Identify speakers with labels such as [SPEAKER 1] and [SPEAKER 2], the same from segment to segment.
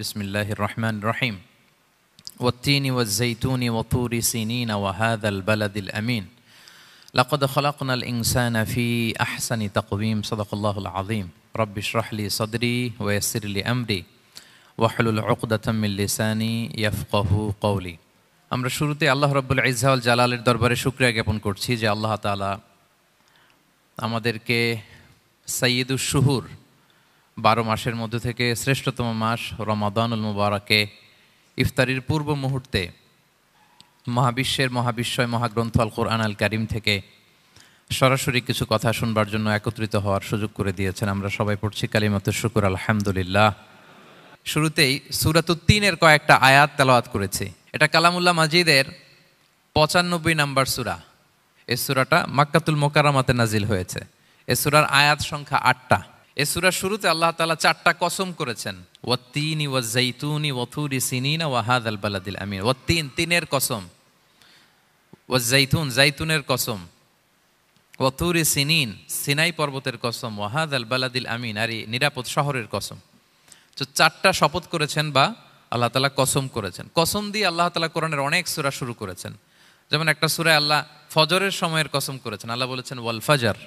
[SPEAKER 1] বিসমিল্লাহির রহমানির রহিম ওয়াত-তিনি ওয়াজ-যাইতুনি ওয়া-তুরি সিনিনা ওয়া হাযাল বালাদিল আমিন লাকাদ খালাকনাল ইনসানা ফি আহসানি তাকওয়িম সাদাকাল্লাহুল আযীম রাব্বি ইশরাহ লি সাদরি ওয়া ইয়াসসির লি আমরি ওয়াহলুল উকদাতাম মিন লিসানি ইয়াফকাহু কওলি। আমরা শুরুতে আল্লাহ রাব্বুল ইজ্জা ওয়াল জালালের দরবারে শুকরিয়া জ্ঞাপন করছি যে আল্লাহ তাআলা আমাদেরকে সাইয়্যিদুশ শুহুর 12 মাসের মধ্যে থেকে শ্রেষ্ঠতম মাস রমাদানুল মুবারাকে ইফতারির পূর্ব মুহূর্তে মহাবিশ্বের মহাবিশ্বয় মহাগ্রন্থ আল কোরআন আল কারিম থেকে সরাসরি কিছু কথা শুনবার জন্য একত্রিত হওয়ার সুযোগ করে দিয়েছেন। আমরা সবাই পড়ছি কালিমাতুশ শুকর আলহামদুলিল্লাহ। শুরুতেই সূরাতুত-তিনের কয়েকটা আয়াত তেলাওয়াত করেছি। এটা কালামুল্লাহ মাজিদের 95 নম্বর সূরা। এই সূরাটা মক্কাতুল মুকাররমাতে নাজিল হয়েছে। এই সূরার আয়াত সংখ্যা 8টা। এই সূরার শুরুতে আল্লাহ তাআলা 4টা কসম করেছেন, ওয়াত-তিনি ওয়াজ-যাইতুনি ওয়া-তুরি সিনিনা ওয়া হাযাল বালাদিল আমিন। ওয়াত-তিন, তিনের কসম, ওয়াজ-যাইতুন, যাইতুনের কসম, ওয়া-তুরি সিনিন, সিনাই পর্বতের কসম, ওয়া হাযাল বালাদিল আমিন, আর এই নিরাপদ শহরের কসম। তো 4টা শপথ করেছেন বা আল্লাহ তাআলা কসম করেছেন। কসম দিয়ে আল্লাহ তাআলা কোরআনের অনেক সূরা শুরু করেছেন। যেমন একটা সূরায় আল্লাহ ফজরের সময়ের কসম করেছেন, আল্লাহ বলেছেন ওয়াল ফাজর।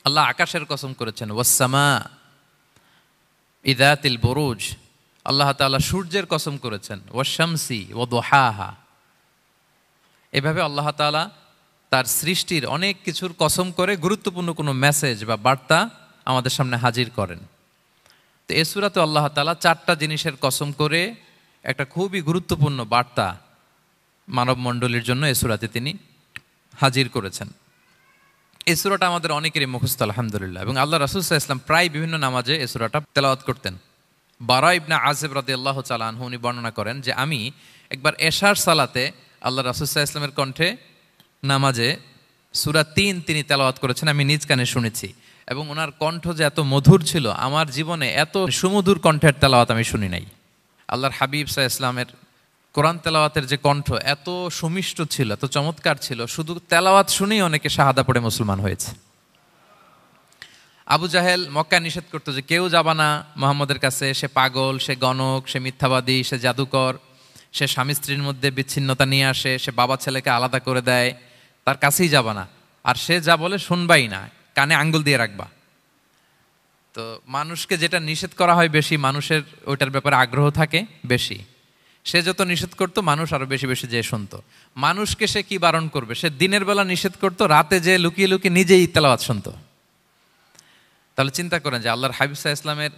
[SPEAKER 1] আল্লাহ আকাশের কসম করেছেন ওয়াস-সামা ইযাতিল বুরুজ। আল্লাহ তাআলা সূর্যের কসম করেছেন ওয়াশ-শামসি ওয়া দুহাহা। এভাবে আল্লাহ তাআলা তার সৃষ্টির অনেক কিছুর কসম করে গুরুত্বপূর্ণ কোনো মেসেজ বা বার্তা আমাদের সামনে হাজির করেন। তো এই সূরাতে আল্লাহ তাআলা 4টা জিনিসের কসম করে একটা খুবই গুরুত্বপূর্ণ বার্তা মানব মণ্ডলীর জন্য এই সূরাতে তিনি হাজির করেছেন। এই সূরাটা আমাদের অনেকেরই মুখস্থ আলহামদুলিল্লাহ, এবং আল্লাহ রাসূল সাল্লাল্লাহু আলাইহি ওয়াসাল্লাম প্রায় বিভিন্ন নামাজে এই সূরাটা তেলাওয়াত করতেন। বারা ইবনে আযিব রাদিয়াল্লাহু তাআলা আনহু উনি বর্ণনা করেন যে আমি একবার এশার সালাতে আল্লাহ রাসূল সাল্লাল্লাহু আলাইহি ওয়াসাল্লামের কণ্ঠে নামাজে সূরা 3 তিনি তেলাওয়াত করেছেন, আমি নিজ কানে শুনেছি, এবং ওনার কণ্ঠ যে এত মধুর ছিল, আমার জীবনে এত সুমধুর কণ্ঠের তেলাওয়াত আমি শুনি নাই। আল্লাহর হাবিব সাল্লাল্লাহু আলাইহি ওয়াসাল্লামের কোরআন তেলাওয়াতের যে কণ্ঠ এত সুমিষ্ট ছিল, এত চমৎকার ছিল, শুধু তেলাওয়াত শুনেই অনেকে শাহাদা পড়ে মুসলমান হয়েছে। আবু জাহেল মক্কায় নিষেধ করতো যে কেউ যাবা না মুহাম্মদের কাছে, সে পাগল, সে গণক, সে মিথ্যাবাদী, সে জাদুকর, সে স্বামী স্ত্রীর মধ্যে বিচ্ছিন্নতা নিয়ে আসে, সে বাবা ছেলেকে আলাদা করে দেয়, তার কাছেই যাবা না, আর সে যা বলে শুনবাই না, কানে আঙ্গুল দিয়ে রাখবা। তো মানুষকে যেটা নিষেধ করা হয় বেশি, মানুষের ওইটার ব্যাপারে আগ্রহ থাকে বেশি। সে যত নিষেধ করতো মানুষ আরো বেশি বেশি যে শুনতো। মানুষকে সে কি বারণ করবে, সে দিনের বেলা নিষেধ করতো, রাতে যে লুকিয়ে লুকিয়ে নিজেই তেলাওয়াত শুনতো। তাহলে চিন্তা করেন যে আল্লাহর হাবিব সাল্লাল্লাহু আলাইহি ওয়াসাল্লামের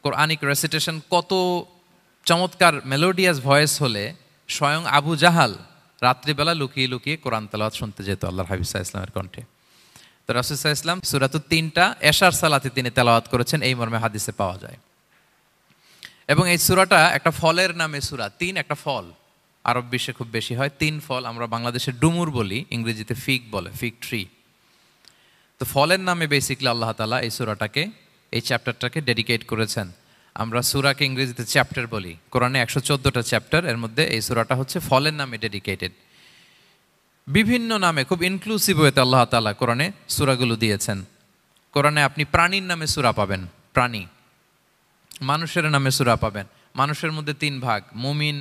[SPEAKER 1] কোরআনিক রেসিটেশন কত চমৎকার মেলোডিয়াস ভয়েস হলে স্বয়ং আবু জাহাল রাত্রিবেলা লুকিয়ে লুকিয়ে কোরআন তেলাওয়াত শুনতে যেত আল্লাহর হাবিব সাল্লাল্লাহু আলাইহি ওয়াসাল্লামের কণ্ঠে। তো রাসূল সাল্লাল্লাহু আলাইহি ওয়াসাল্লাম সূরাতুত-তিনটা এশার সালাতে তিনি তেলাওয়াত করেছেন, এই মর্মে হাদিসে পাওয়া যায়। এবং এই সূরাটা একটা ফলের নামে সূরা। 3 একটা ফল, আরব বিশ্বে খুব বেশি হয় 3 ফল। আমরা বাংলাদেশে ডুমুর বলি, ইংরেজিতে ফিগ বলে, ফিগ ট্রি। তো ফলের নামে বেসিক্যালি আল্লাহ তাআলা এই সূরাটাকে, এই চ্যাপ্টারটাকে ডেডিকেট করেছেন। আমরা সূরাকে ইংরেজিতে চ্যাপ্টার বলি। কোরআনে 114টা চ্যাপ্টার, এর মধ্যে এই সূরাটা হচ্ছে ফলের নামে ডেডিকেটেড। বিভিন্ন নামে খুব ইনক্লুসিভ ওয়েতে আল্লাহ তাআলা কোরআনে সূরাগুলো দিয়েছেন। কোরআনে আপনি প্রাণীর নামে সূরা পাবেন, প্রাণী। মানুষের নামে সূরা পাবেন। মানুষের মধ্যে 3 ভাগ, মুমিন,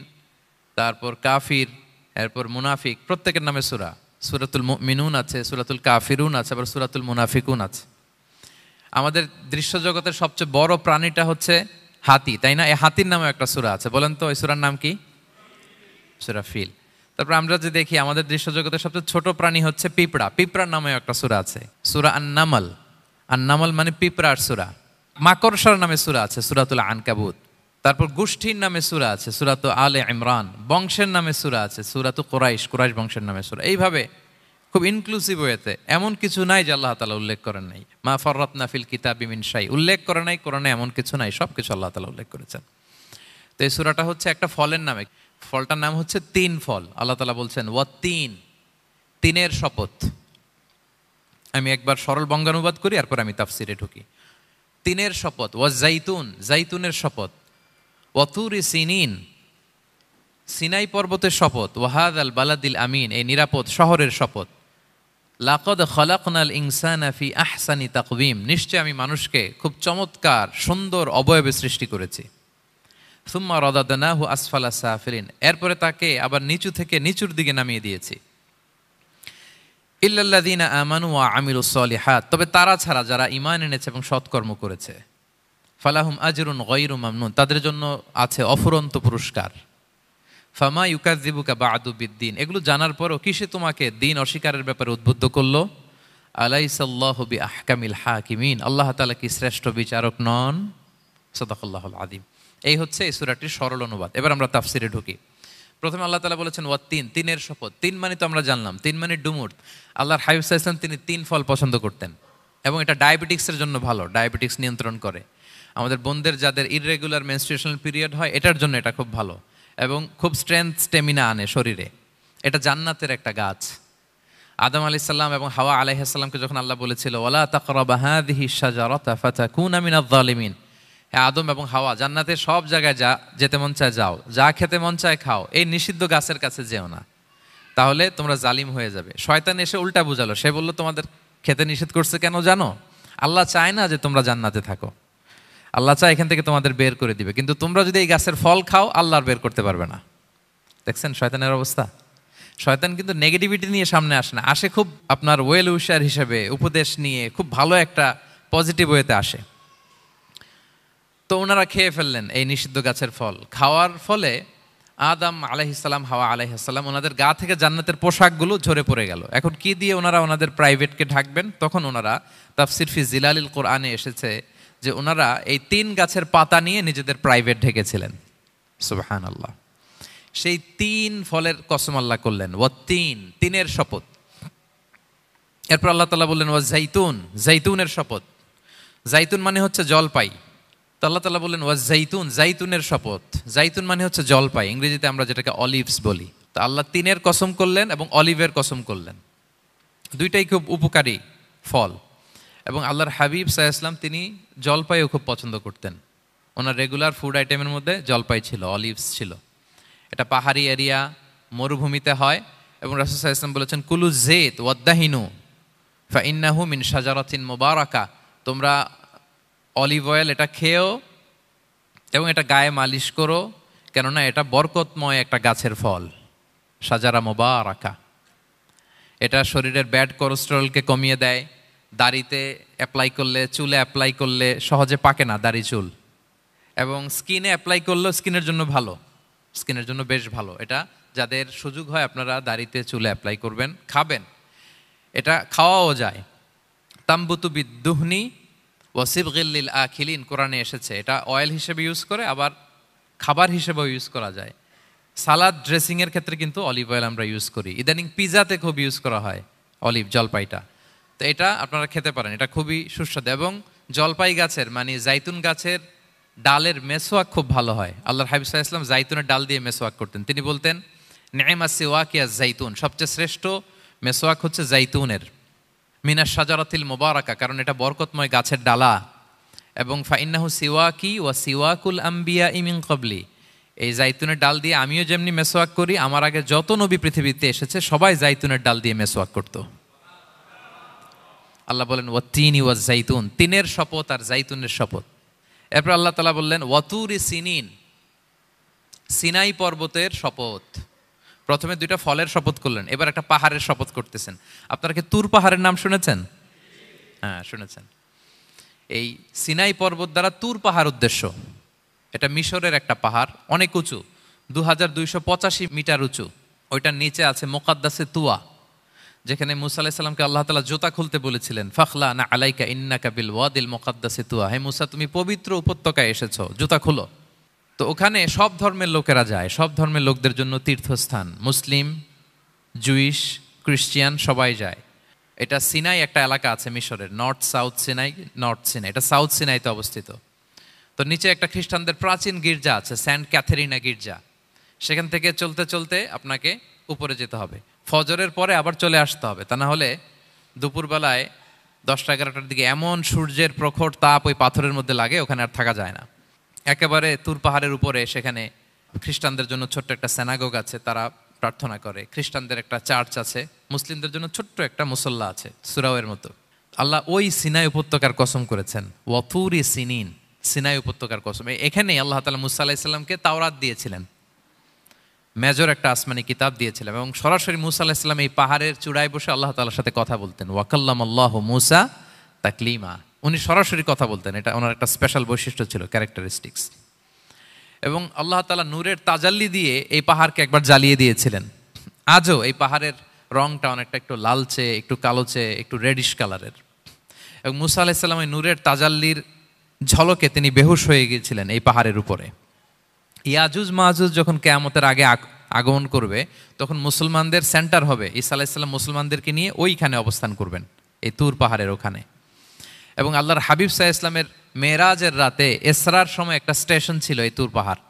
[SPEAKER 1] তারপর কাফির, এরপর মুনাফিক, প্রত্যেকের নামে সূরা। সূরাতুল মুমিনুন আছে, সূরাতুল কাফিরুন আছে, আবার সূরাতুল মুনাফিকুন আছে। আমাদের দৃশ্য জগতের সবচেয়ে বড় প্রাণীটা হচ্ছে হাতি, তাই না? এই হাতির নামে একটা সূরা আছে, বলেন তো এই সূরার নাম কি? সূরা ফিল। তারপর আমরা যে দেখি আমাদের দৃশ্য জগতের সবচেয়ে ছোট প্রাণী হচ্ছে পিঁপড়া, পিঁপড়ার নামে একটা সূরা আছে, সূরা আন-নামল। আন-নামল মানে পিঁপড়ার সূরা। মাকড়সার নামে সূরা আছে, সূরাতুল আনকাবুত। তারপর গোষ্ঠীর নামে সূরা আছে, সূরাতু আলে ইমরান। বংশের নামে সূরা আছে, সূরাতু কুরাইশ, কুরাইশ বংশের নামে সূরা। এইভাবে খুব ইনক্লুসিভ ওয়েতে, এমন কিছু নাই যে আল্লাহ তাআলা উল্লেখ করেন নাই। মা ফাররাতনা ফিল কিতাবি মিন শাই, উল্লেখ করে নাই কোরআনে এমন কিছু নাই, সব কিছু আল্লাহ তাআলা উল্লেখ করেছেন। তো এই সূরাটা হচ্ছে একটা ফলের নামে। ফলটার নাম হচ্ছে 3 ফল। আল্লাহ তাআলা বলছেন ওয়াত-তিন, তিনের শপথ। আমি একবার সরল বঙ্গানুবাদ করি, এরপর আমি তাফসিরে ঢুকি। 3-এর শপথ, ওয়াজ-যাইতুন, যাইতুনের শপথ, ওয়া-তুরি সিনিন, সিনাই পর্বতের শপথ, ওয়া হাযাল বালাদিল আমিন, এই নিরাপদ শহরের শপথ, লাকাদ খালাকনাল ইনসানা ফি আহসানি তাকওয়িম, নিশ্চয় আমি মানুষকে খুব চমৎকার সুন্দর অবয়বে সৃষ্টি করেছি। সুম্মা রাদাদনাহু আসফালা সাফিলিন, এরপরে তাকে আবার নিচু থেকে নিচুর দিকে নামিয়ে দিয়েছি। ইল্লাল্লাযীনা আমানু ওয়া আমিলুস সলিহাত, তবে তারা ছাড়া যারা ঈমান এনেছে এবং সৎকর্ম করেছে, ফালাহুম আজরুন গায়রু মামনুন, তাদের জন্য আছে অফুরন্ত পুরস্কার। ফামা ইউকাযযিবুকা বা'দু বিদ্দিন, এগুলো জানার পরও কিসে তোমাকে দিন অস্বীকারের ব্যাপারে উদ্বুদ্ধ করলো? আলাইসাল্লাহু বিআহকামিল হাকিমিন, আল্লাহ তাআলা কি শ্রেষ্ঠ বিচারক নন? সাদাকাল্লাহুল আযীম। এই হচ্ছে এই সূরাটির সরল অনুবাদ। এবার আমরা তাফসিরে ঢুকি। প্রথমে আল্লাহ তাআলা বলেছেন ওয়াত্তিন, তিনের শপথ। তিন মানে তো আমরা জানলাম, তিন মানে ডুমুর। আল্লাহর হাবিব সাল্লাল্লাহু আলাইহি ওয়াসাল্লাম তিনি তিন ফল পছন্দ করতেন এবং এটা ডায়াবেটিক্সের জন্য ভালো, ডায়াবেটিক্স নিয়ন্ত্রণ করে। আমাদের বোনদের যাদের ইররেগুলার মেনস্ট্রুয়েশনাল পিরিয়ড হয়, এটার জন্য এটা খুব ভালো এবং খুব স্ট্রেংথ স্টেমিনা আনে শরীরে। এটা জান্নাতের একটা গাছ। আদম আলাইহিস সালাম এবং হাওয়া আলাইহিস সালামকে যখন আল্লাহ বলেছিল ওয়ালা তাকরাবা হাযিহি শাজারাতা ফাতাকুনা মিনাজ জালিমিন, হ্যাঁ আদম এবং হাওয়া, জান্নাতের সব জায়গায় যা যেতে মন চায় যাও, যা খেতে মন চায় খাও, এই নিষিদ্ধ গাছের কাছে যেও না, তাহলে তোমরা জালিম হয়ে যাবে। শয়তান এসে উল্টা বুঝালো, সে বলল তোমাদের খেতে নিষেধ করছে কেন জানো? আল্লাহ চায় না যে তোমরা জান্নাতে থাকো, আল্লাহ চায় এখান থেকে তোমাদের বের করে দিবে, কিন্তু তোমরা যদি এই গাছের ফল খাও আল্লাহ আর বের করতে পারবে না। দেখছেন শয়তানের অবস্থা? শয়তান কিন্তু নেগেটিভিটি নিয়ে সামনে আসে না, আসে খুব আপনার ওয়েল উইশার হিসেবে, উপদেশ নিয়ে খুব ভালো একটা পজিটিভ ওয়েতে আসে। তো ওনারা খেয়ে ফেললেন এই নিষিদ্ধ গাছের ফল। খাওয়ার ফলে আদম আলাইহিস সালাম, হাওয়া আলাইহিস সালাম, ওনাদের গা থেকে জান্নাতের পোশাকগুলো ঝরে পড়ে গেল। এখন কি দিয়ে ওনারা ওনাদের প্রাইভেটকে ঢাকবেন? তখন ওনারা তাফসির ফি জিলালিল কোরআনে এসেছে যে ওনারা এই তিন গাছের পাতা নিয়ে নিজেদের প্রাইভেট ঢেকেছিলেন। সুবহানাল্লাহ। সেই তিন ফলের কসম আল্লাহ করলেন, ওয়াত্তিন, তিনের শপথ। এরপর আল্লাহ তাআলা বললেন ওয়া জাইতুন, জাইতুনের শপথ। জাইতুন মানে হচ্ছে জলপাই। তো আল্লাহ তাআলা বললেন ওয়া জাইতুন, জাইতুনের শপথ। জাইতুন মানে হচ্ছে জলপাই, ইংরেজিতে আমরা যেটাকে অলিভস বলি। তো আল্লাহ তিনের কসম করলেন এবং অলিভের কসম করলেন। দুইটাই খুব উপকারী ফল এবং আল্লাহর হাবিব সাল্লাল্লাহু আলাইহি ওয়াসাল্লাম তিনি জলপাইও খুব পছন্দ করতেন। ওনার রেগুলার ফুড আইটেমের মধ্যে জলপাই ছিল, অলিভস ছিল। এটা পাহাড়ি এরিয়া, মরুভূমিতে হয় এবং রাসূল সাল্লাল্লাহু আলাইহি ওয়াসাল্লাম বলেছেন কুলু যাইত ওয়াদ্দাহিনু ফাইন্নাহু মিন শাজারাতিন মুবারাকা, তোমরা অলিভ অয়েল এটা খেও এবং এটা গায়ে মালিশ করো, কেননা এটা বরকতময় একটা গাছের ফল, শাজারা মুবারাকা। এটা শরীরের ব্যাড কোলেস্টেরলকে কমিয়ে দেয়, দাড়িতে অ্যাপ্লাই করলে, চুলে অ্যাপ্লাই করলে সহজে পাকে না দাড়ি চুল, এবং স্কিনে অ্যাপ্লাই করলেও স্কিনের জন্য ভালো, স্কিনের জন্য বেশ ভালো। এটা যাদের সুযোগ হয় আপনারা দাড়িতে চুলে অ্যাপ্লাই করবেন, খাবেন। এটা খাওয়াও যায়। তাম্বুতু বিদ্দুহনি ওয়াসিবগিল লিল আখিলিন, কোরআনে এসেছে। এটা অয়েল হিসেবে ইউজ করে, আবার খাবার হিসেবেও ইউজ করা যায়। সালাদ ড্রেসিংয়ের ক্ষেত্রে কিন্তু অলিভ অয়েল আমরা ইউজ করি। ইদানিং পিজাতে খুব ইউজ করা হয় অলিভ, জলপাইটা। তো এটা আপনারা খেতে পারেন, এটা খুবই সুস্বাদু। এবং জলপাই গাছের মানে জাইতুন গাছের ডালের মেসোয়াক খুব ভালো হয়। আল্লাহর হাবিব সাল্লাল্লাহু আলাইহি ওয়াসাল্লাম জাইতুনের ডাল দিয়ে মেসোয়াক করতেন। তিনি বলতেন নি'মা সিওয়াকিয়া জাইতুন, সবচেয়ে শ্রেষ্ঠ মেসোয়াক হচ্ছে জাইতুনের। মিনাশ শাজারাতিল মুবারাকা, কারণ এটা বরকতময় গাছের ডালা। এবং ফাইন্নাহু সিওয়াকি ওয়া সিওয়াকুল আম্বিয়া মিন ক্বাবলি, এই জাইতুনের ডাল দিয়ে আমিও যেমনি মেসোয়াক করি, আমার আগে যত নবী পৃথিবীতে এসেছে সবাই জাইতুনের ডাল দিয়ে মেসোয়াক করত। আল্লাহ বলেন ওয়াত্তিনি ওয়াজ জাইতুন, তিনের শপথ আর জাইতুনের শপথ। এরপর আল্লাহ তাআলা বললেন ওয়াতুরি সিনিন, সিনাই পর্বতের শপথ। প্রথমে দুইটা ফলের শপথ করলেন, এবার একটা পাহাড়ের শপথ করতেছেন। আপনারা কি তুর পাহাড়ের নাম শুনেছেন? হ্যাঁ শুনেছেন। এই সিনাই পর্বত দ্বারা তুর পাহাড় উদ্দেশ্য। এটা মিশরের একটা পাহাড়, অনেক উঁচু, 2285 মিটার উঁচু। ওইটার নিচে আছে মুকাদ্দাসে তুয়া, যেখানে মুসা আলাইহিস সালামকে আল্লাহ তাআলা জুতা খুলতে বলেছিলেন, ফাখলা না আলাইকা ইন্নাকা বিল ওয়াদিল মুকাদ্দাসে তুয়া, হে মুসা তুমি পবিত্র উপত্যকায় এসেছো, জুতা খুলো। তো ওখানে সব ধর্মের লোকেরা যায়, সব ধর্মের লোকদের জন্য তীর্থস্থান, মুসলিম, জুইশ, খ্রিস্টিয়ান সবাই যায়। এটা সিনাই একটা এলাকা আছে মিশরের, north south Sinai, north Sinai, এটা সাউথ সিনাইতে অবস্থিত। তো নিচে একটা খ্রিস্টানদের প্রাচীন গির্জা আছে, সেন্ট ক্যাথেরিনা গির্জা। সেখান থেকে চলতে চলতে আপনাকে উপরে যেতে হবে, ফজরের পরে আবার চলে আসতে হবে, তা না হলে দুপুরবেলায় 10টা-11টার দিকে এমন সূর্যের প্রখর তাপ ওই পাথরের মধ্যে লাগে, ওখানে আর থাকা যায় না। একেবারে তুর পাহাড়ের উপরে সেখানে খ্রিস্টানদের জন্য ছোট্ট একটা সিনাগোগ আছে, তারা প্রার্থনা করে। খ্রিস্টানদের একটা চার্চ আছে, মুসলিমদের জন্য ছোট্ট একটা মুসল্লা আছে সুরাওয়ের মতো। আল্লাহ ওই সিনাই উপত্যকার কসম করেছেন ওয়াতুরি সিনিন, সিনাই উপত্যকার কসম। এখানেই আল্লাহ তাআলা মুসা আলাইহিস সালামকে তাওরাত দিয়েছিলেন, মেজর একটা আসমানি কিতাব দিয়েছিলেন, এবং সরাসরি মুসা আলাইহিস সালাম এই পাহাড়ের চূড়ায় বসে আল্লাহ তাআলার সাথে কথা বলতেন। ওয়া কাল্লামাল্লাহু মুসা তাকলিমা, উনি সরাসরি কথা বলতেন, এটা ওনার একটা স্পেশাল বৈশিষ্ট্য ছিল, ক্যারেক্টারিস্টিক্স। এবং আল্লাহ তাআলা নূরের তাজাল্লি দিয়ে এই পাহাড়কে একবার জ্বালিয়ে দিয়েছিলেন। আজও এই পাহাড়ের রংটা অনেকটা একটু লালচে, একটু কালোচে, একটু রেডিশ কালারের। এবং মুসা আলাইহিস সালাম এই নূরের তাজাল্লির ঝলকে তিনি বেহুশ হয়ে গিয়েছিলেন এই পাহাড়ের উপরে। ইয়াজুজ মাহাজুজ যখন কিয়ামতের আগে আগমন করবে, তখন মুসলমানদের সেন্টার হবে, ঈসা আলাইহিস সালাম মুসলমানদেরকে নিয়ে ওইখানে অবস্থান করবেন, এই তুর পাহাড়ের ওখানে। এবং আল্লাহর হাবিব সাল্লাল্লাহু আলাইহি ওয়াসাল্লামের মেরাজের রাতে ইসরার সময় একটা স্টেশন ছিল এই তুর পাহাড়।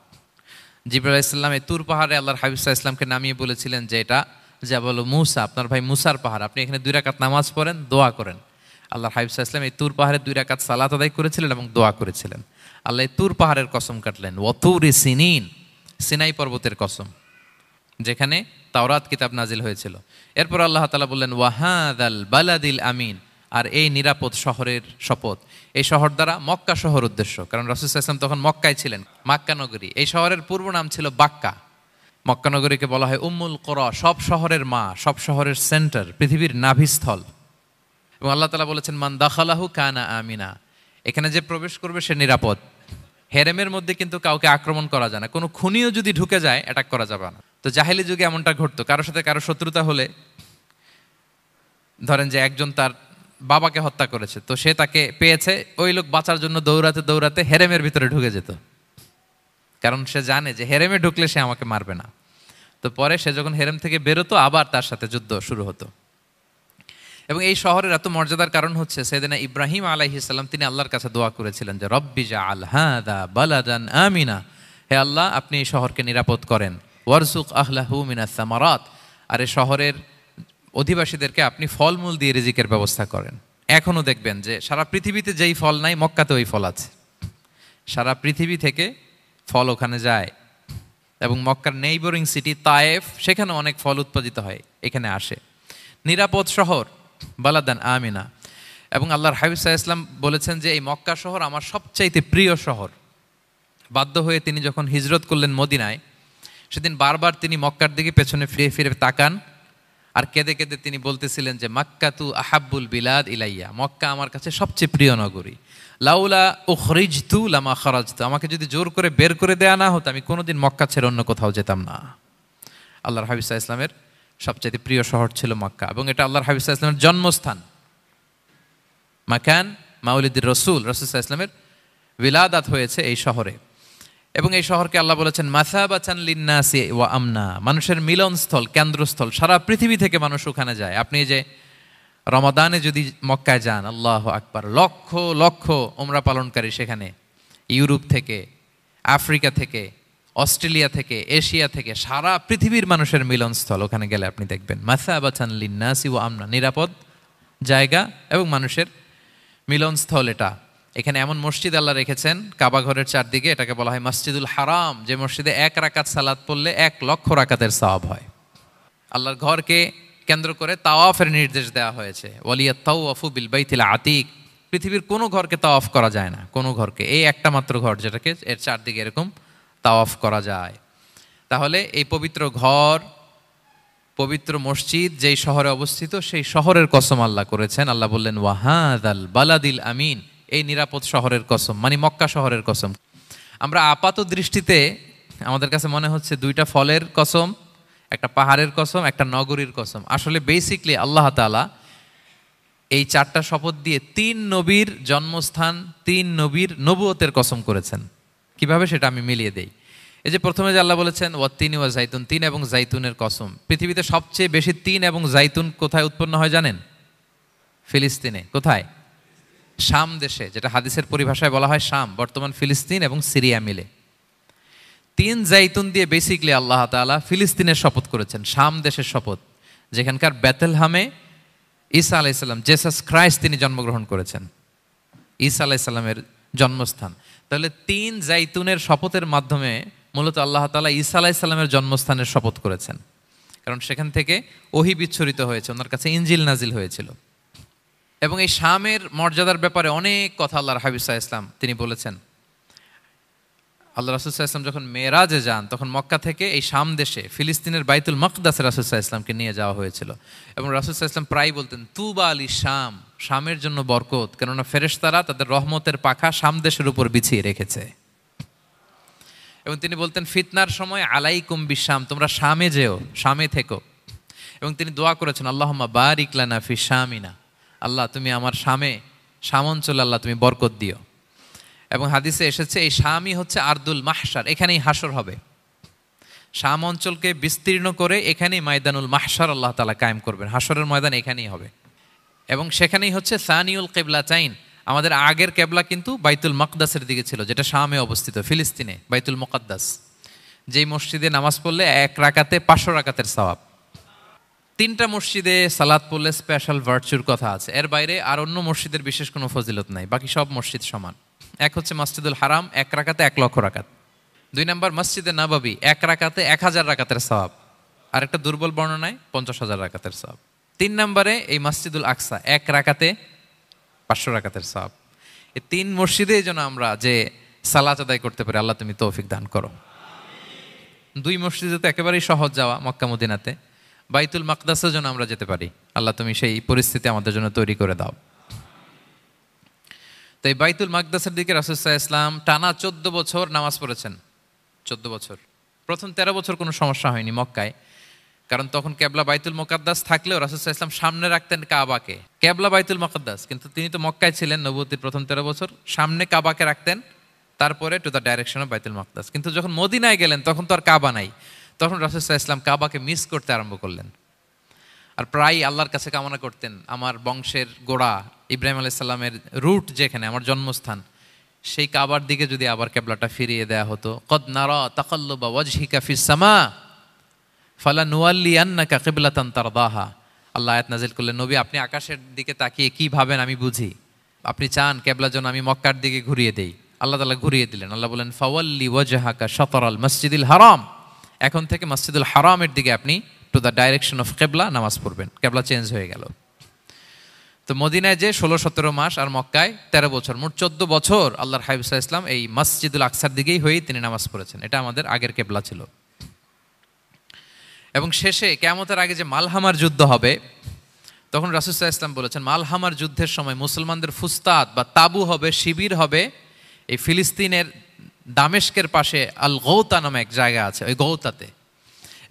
[SPEAKER 1] জিবরাইল আলাইহিস সালাম এই তুর পাহাড়ে আল্লাহর হাবিব সাল্লাল্লাহু আলাইহি ওয়াসাল্লামকে নামিয়ে বলেছিলেন যে এটা জাবাল মুসা, আপনার ভাই মুসার পাহাড়, আপনি এখানে 2 রাকাত নামাজ পড়েন, দোয়া করেন। আল্লাহর হাবিব সাল্লাল্লাহু আলাইহি ওয়াসাল্লাম এই তুর পাহাড়ে 2 রাকাত সালাত আদায় করেছিলেন এবং দোয়া করেছিলেন। আল্লাহ এই তুর পাহাড়ের কসম কাটলেন, ওয়াতুরি সিনিন, সিনাই পর্বতের কসম, যেখানে তাওরাত কিতাব নাজিল হয়েছিল। এরপর আল্লাহ তাআলা বললেন ওয়াহাদাল বালাদিল আমিন, আর এই নিরাপদ শহরের শপথ। এই শহর দ্বারা মক্কা শহর উদ্দেশ্য, কারণ রাসূল সাল্লাল্লাহু আলাইহি ওয়াসাল্লাম তখন মক্কায় ছিলেন, মক্কা নগরী। এই শহরের পূর্ব নাম ছিল বাক্কা। মক্কা নগরীকে বলা হয় উম্মুল কুরা, সব শহরের মা, সব শহরের সেন্টার, পৃথিবীর নাভিস্থল। এবং আল্লাহ তাআলা বলেছেন মান দাখালাহু কানা আমিনা, এখানে যে প্রবেশ করবে সে নিরাপদ। হেরেমের মধ্যে কিন্তু কাউকে আক্রমণ করা যায় না, কোনো খুনিও যদি ঢুকে যায় অ্যাটাক করা যাবে না। তো জাহেলি যুগে এমনটা ঘটতো, কারোর সাথে কারো শত্রুতা হলে, ধরেন যে একজন তার বাবাকে হত্যা করেছে, তো সে তাকে পেয়েছে, ওই লোক বাঁচার জন্য দৌড়াতে দৌড়াতে হেরেমের ভিতরে ঢুকে যেত, কারণ সে জানে যে হেরেমে ঢুকলে সে আমাকে মারবে না। তো পরে সে যখন হেরেম থেকে বেরোতো, আবার তার সাথে যুদ্ধ শুরু হতো। এবং এই শহরের এত মর্যাদার কারণ হচ্ছে সাইয়েদনা ইব্রাহিম আলাইহিস সালাম তিনি আল্লাহর কাছে দোয়া করেছিলেন যে রব্বি জাআল হাযা বালাদান আমিনা, হে আল্লাহ আপনি এই শহরকে নিরাপদ করেন, ওয়ারযুক আহলাহু মিনাস সামারাত, আর এই শহরের অধিবাসীদেরকে আপনি ফলমূল দিয়ে রিজিকের ব্যবস্থা করেন। এখনো দেখবেন যে সারা পৃথিবীতে যেই ফল নাই মক্কাতে ওই ফল আছে, সারা পৃথিবী থেকে ফল ওখানে যায়। এবং মক্কার নেইবরিং সিটি তায়েফ, সেখানে অনেক ফল উৎপাদিত হয়, এখানে আসে। নিরাপদ শহর বালাদান আমিনা। এবং আল্লাহর হাবিব সাল্লাল্লাহু আলাইহি ওয়াসাল্লাম বলেছেন যে এই মক্কা শহর আমার সবচাইতে প্রিয় শহর। বাধ্য হয়ে তিনি যখন হিজরত করলেন মদিনায়, সেদিন বারবার তিনি মক্কার দিকে পেছনে ফিরে ফিরে তাকান, আর কেঁদে কেঁদে তিনি বলতেছিলেন যে মাক্কাতু আহাব্বুল বিলাদ ইলাইয়া, মক্কা আমার কাছে সবচেয়ে প্রিয় নগরী। লাউলা উখরিজতু লামা খারাজতু, আমাকে যদি জোর করে বের করে দেয়া না হতো আমি কোনোদিন মক্কা ছেড়ে অন্য কোথাও যেতাম না। আল্লাহর হাবিব সাল্লাল্লাহু আলাইহি ওয়াসাল্লামের সবচেয়ে প্রিয় শহর ছিল মক্কা, এবং এটা আল্লাহর হাবিব সাল্লাল্লাহু আলাইহি ওয়াসাল্লামের জন্মস্থান, মাকান মাউলিদির রাসূল, রাসূল সাল্লাল্লাহু আলাইহি ওয়াসাল্লামের বিলাদাত হয়েছে এই শহরে। এবং এই শহরকে আল্লাহ বলেছেন মাসাবাতান লিন্নাসি ওয়া আমনা, মানুষের মিলনস্থল, কেন্দ্রস্থল, সারা পৃথিবী থেকে মানুষ ওখানে যায়। আপনি যে রমাদানে যদি মক্কায় যান, আল্লাহু আকবার, লক্ষ লক্ষ উমরা পালনকারী সেখানে, ইউরোপ থেকে, আফ্রিকা থেকে, অস্ট্রেলিয়া থেকে, এশিয়া থেকে, সারা পৃথিবীর মানুষের মিলনস্থল। ওখানে গেলে আপনি দেখবেন মাসাবাতান লিন্নাসি ওয়া আমনা, নিরাপদ জায়গা এবং মানুষের মিলনস্থল। এটা এখানে এমন মসজিদ আল্লাহ রেখেছেন কাবা ঘরের চারদিকে, এটাকে বলা হয় মসজিদুল হারাম, যে মসজিদে 1 রাকাত সালাত পড়লে 1 লক্ষ রাকাতের সওয়াব হয়। আল্লাহর ঘরকে কেন্দ্র করে তাওয়াফের নির্দেশ দেওয়া হয়েছে, ওয়ালিয়াত তাওয়াফু বিল বাইতিল আতিক, পৃথিবীর কোনো ঘরকে তাওয়াফ করা যায় না, কোনো ঘরকে, এই একটা মাত্র ঘর যেটাকে এর চারদিকে এরকম তাওয়াফ করা যায়। তাহলে এই পবিত্র ঘর, পবিত্র মসজিদ যেই শহরে অবস্থিত, সেই শহরের কসম আল্লাহ করেছেন। আল্লাহ বললেন ওয়াহাদাল বালাদিল আমিন, এই নিরাপদ শহরের কসম, মানে মক্কা শহরের কসম। আমরা আপাত দৃষ্টিতে আমাদের কাছে মনে হচ্ছে 2টা ফলের কসম, একটা পাহাড়ের কসম, একটা নগরীর কসম। আসলে বেসিকলি আল্লাহ তাআলা এই 4টা শপথ দিয়ে 3 নবীর জন্মস্থান, 3 নবীর নবুয়তের কসম করেছেন। কিভাবে সেটা আমি মিলিয়ে দেই। এই যে প্রথমে যে আল্লাহ বলেছেন ওয়াত্তিনি ওয়া জাইতুন, 3 এবং জাইতুনের কসম। পৃথিবীতে সবচেয়ে বেশি 3 এবং জাইতুন কোথায় উৎপন্ন হয় জানেন? ফিলিস্তিনে। কোথায়? শাম দেশে, যেটা হাদিসের পরিভাষায় বলা হয় শাম, বর্তমান ফিলিস্তিন এবং সিরিয়া মিলে। 3 জাইতুন দিয়ে বেসিকলি আল্লাহ তাআলা ফিলিস্তিনের শপথ করেছেন, শাম দেশের শপথ, যেখানকার বেথলহামে ঈসা আলাইহিস সালাম, জেসাস ক্রাইস্ট, তিনি জন্মগ্রহণ করেছেন, ঈসা আলাইহিস সালামের জন্মস্থান। তাহলে 3 জাইতুনের শপথের মাধ্যমে মূলত আল্লাহ তাআলা ঈসা আলাইহিস সালামের জন্মস্থানের শপথ করেছেন, কারণ সেখান থেকে ওহী বিচ্ছুরিত হয়েছে, ওনার কাছে ইনজিল নাজিল হয়েছিল। এবং এই শামের মর্যাদার ব্যাপারে অনেক কথা আল্লাহর হাবিব সাল্লাল্লাহু আলাইহি ওয়াসাল্লাম তিনি বলেছেন। আল্লাহ রাসূল সাল্লাল্লাহু আলাইহি ওয়াসাল্লাম যখন মেরাজে যান তখন মক্কা থেকে এই শাম দেশে ফিলিস্তিনের বাইতুল মাকদাসে রাসূল সাল্লাল্লাহু আলাইহি ওয়াসাল্লামকে নিয়ে যাওয়া হয়েছিল। এবং রাসূল সাল্লাল্লাহু আলাইহি ওয়াসাল্লাম প্রায় বলতেন তুবা আলী শাম, শামের জন্য বরকত, কেননা ফেরেশতারা তাদের রহমতের পাখা শাম দেশের উপর বিছিয়ে রেখেছে। এবং তিনি বলতেন ফিতনার সময় আলাইকুম বিশাম, তোমরা শামে যেও, শামে থেকো। এবং তিনি দোয়া করেছেন আল্লাহুম্মা বারিক লানা ফি শামিনা, আল্লাহ তুমি আমার শাম অঞ্চলে আল্লাহ তুমি বরকত দিও। এবং হাদিসে এসেছে এই শামই হচ্ছে আরদুল মাহশার, এখানেই হাসর হবে। শাম অঞ্চলকে বিস্তীর্ণ করে এখানেই ময়দানুল মাহশার আল্লাহ তাআলা কায়েম করবেন, হাসরের ময়দান এখানেই হবে। এবং সেখানেই হচ্ছে সানিউল কিবলাতাইন, আমাদের আগের কেবলা কিন্তু বাইতুল মাকদাসের দিকে ছিল, যেটা শামে অবস্থিত ফিলিস্তিনে, বাইতুল মুকাদ্দাস, যেই মসজিদে নামাজ পড়লে 1 রাকাতে 500 রাকাতের সওয়াব। 3টা মসজিদে সালাত পড়লে স্পেশাল ভার্চুর কথা আছে, এর বাইরে আর অন্য মসজিদের বিশেষ কোনো ফজিলত নাই, বাকি সব মসজিদ সমান। এক হচ্ছে মসজিদুল হারাম, 1 রাকাতে 1 লক্ষ রাকাত। 2 নম্বর মসজিদে নববী, 1 রাকাতে 1000 রাকাতের সওয়াব, আর একটা দুর্বল বর্ণনায় 50,000 রাকাতের সওয়াব। 3 নম্বরে এই মসজিদুল আকসা, 1 রাকাতে 500 রাকাতের সওয়াব। এই 3 মসজিদে যেন আমরা যে সালাত আদায় করতে পারি, আল্লাহ তুমি তৌফিক দান করো। 2 মসজিদে তো একেবারেই সহজ যাওয়া মক্কা মদিনাতে, বাইতুল মাকদাসে যেন আমরা যেতে পারি, আল্লাহ তুমি সেই পরিস্থিতি আমাদের জন্য তৈরি করে দাও। তো এই বাইতুল মাকদাসের দিকে রাসূল সাল্লাল্লাহু আলাইহি ওয়াসাল্লাম টানা 14 বছর নামাজ পড়েছেন। 14 বছর। প্রথম 13 বছর কোনো সমস্যা হয়নি মক্কায়, কারণ তখন কেবলা বাইতুল মুকাদ্দাস থাকলেও রাসূল সাল্লাল্লাহু আলাইহি ওয়াসাল্লাম সামনে রাখতেন কাবাকে, কেবলা বাইতুল মুকাদ্দাস, কিন্তু তিনি তো মক্কায় ছিলেন নবুয়তির প্রথম 13 বছর, সামনে কাবাকে রাখতেন, তারপরে টু দ্য ডাইরেকশন অফ বাইতুল মুকাদ্দাস। কিন্তু যখন মদিনায় গেলেন তখন তো আর কাবা নাই, তখন রাসূল সাল্লাল্লাহু আলাইহি ওয়াসাল্লাম কাবাকে মিস করতে আরম্ভ করলেন। আর প্রায় আল্লাহর কাছে কামনা করতেন আমার বংশের গোড়া ইব্রাহিম আলাইহিস সালামের রুট যেখানে, আমার জন্মস্থান, সেই কাবার দিকে যদি আবার কেবলাটা ফিরিয়ে দেয়া হতো। কদ নারা তাকাল্লুবা ওয়াজহিকা ফিস সামা ফালানুওয়াল্লিয়ান্নাকা কিবলাতান তারদাহা। আল্লাহ আয়াত নাযিল করলেন, নবী আপনি আকাশের দিকে তাকিয়ে কি ভাবেন আমি বুঝি, আপনি চান কেবলা যেন আমি মক্কার দিকে ঘুরিয়ে দেই। আল্লাহ তাআলা ঘুরিয়ে দিলেন। আল্লাহ বলেন ফাওয়াল্লি ওয়াজহাকা শাতরাল মসজিদিল হারাম, এখন থেকে মসজিদুল হারামের দিকে আপনি টু দ্য ডাইরেকশন অফ কেবলা নামাজ পড়বেন। কেবলা চেঞ্জ হয়ে গেল। তো মদিনায় যে 16-17 মাস আর মক্কায় 13 বছর, মোট 14 বছর আল্লাহর হাবিব সাল্লাল্লাহু আলাইহি ওয়াসাল্লাম এই মসজিদুল আকসার দিকেই হয়েই তিনি নামাজ পড়েছেন। এটা আমাদের আগের কেবলা ছিল। এবং শেষে কিয়ামতের আগে যে মালহামার যুদ্ধ হবে, তখন রাসূল সাল্লাল্লাহু আলাইহি ওয়াসাল্লাম বলেছেন মালহামার যুদ্ধের সময় মুসলমানদের ফুস্তাদ বা তাবু হবে, শিবির হবে এই ফিলিস্তিনের দামেস্কের পাশে আল গৌতা নামে এক জায়গা আছে, ওই গৌতাতে।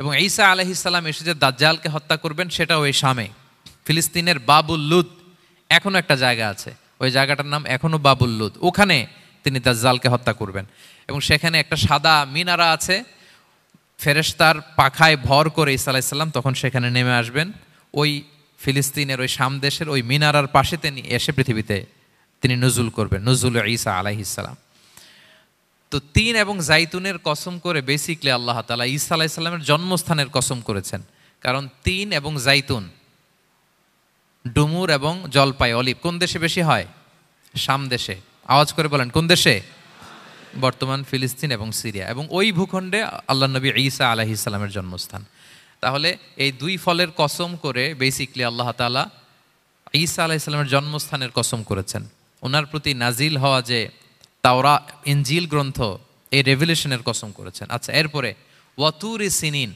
[SPEAKER 1] এবং ঈসা আলাইহিস সালাম এসে যে দাজ্জালকে হত্যা করবেন সেটাও ওই শামে, ফিলিস্তিনের বাবুল লুদ এখনো একটা জায়গা আছে, ওই জায়গাটার নাম এখনো বাবুল লুদ, ওখানে তিনি দাজ্জালকে হত্যা করবেন। এবং সেখানে একটা সাদা মিনারা আছে, ফেরেশতার পাখায় ভর করে ঈসা আলাইহিস সালাম তখন সেখানে নেমে আসবেন, ওই ফিলিস্তিনের ওই শাম দেশের ওই মিনারার পাশে তিনি এসে পৃথিবীতে তিনি নুজুল করবেন, নুজুল ঈসা আলাইহিস সালাম। তো 3 এবং জাইতুনের কসম করে বেসিকলি আল্লাহ তাআলা ঈসা আলাইহিস সালামের জন্মস্থানের কসম করেছেন, কারণ 3 এবং জাইতুন, ডুমুর এবং জলপাই, অলিভ কোন দেশে বেশি হয়? শাম দেশে। আওয়াজ করে বলেন কোন দেশে? বর্তমান ফিলিস্তিন এবং সিরিয়া, এবং ওই ভূখণ্ডে আল্লাহ নবী ঈসা আলাইহিস সালামের জন্মস্থান। তাহলে এই 2 ফলের কসম করে বেসিকলি আল্লাহ তাআলা ঈসা আলাইহিস সালামের জন্মস্থানের কসম করেছেন। ওনার প্রতি নাজিল হওয়া যে তাওরাত ইনজিল গ্রন্থ, এই রেভেলেশনের কসম করেছেন। আচ্ছা, এরপরে ওয়াতুরি সিনিন,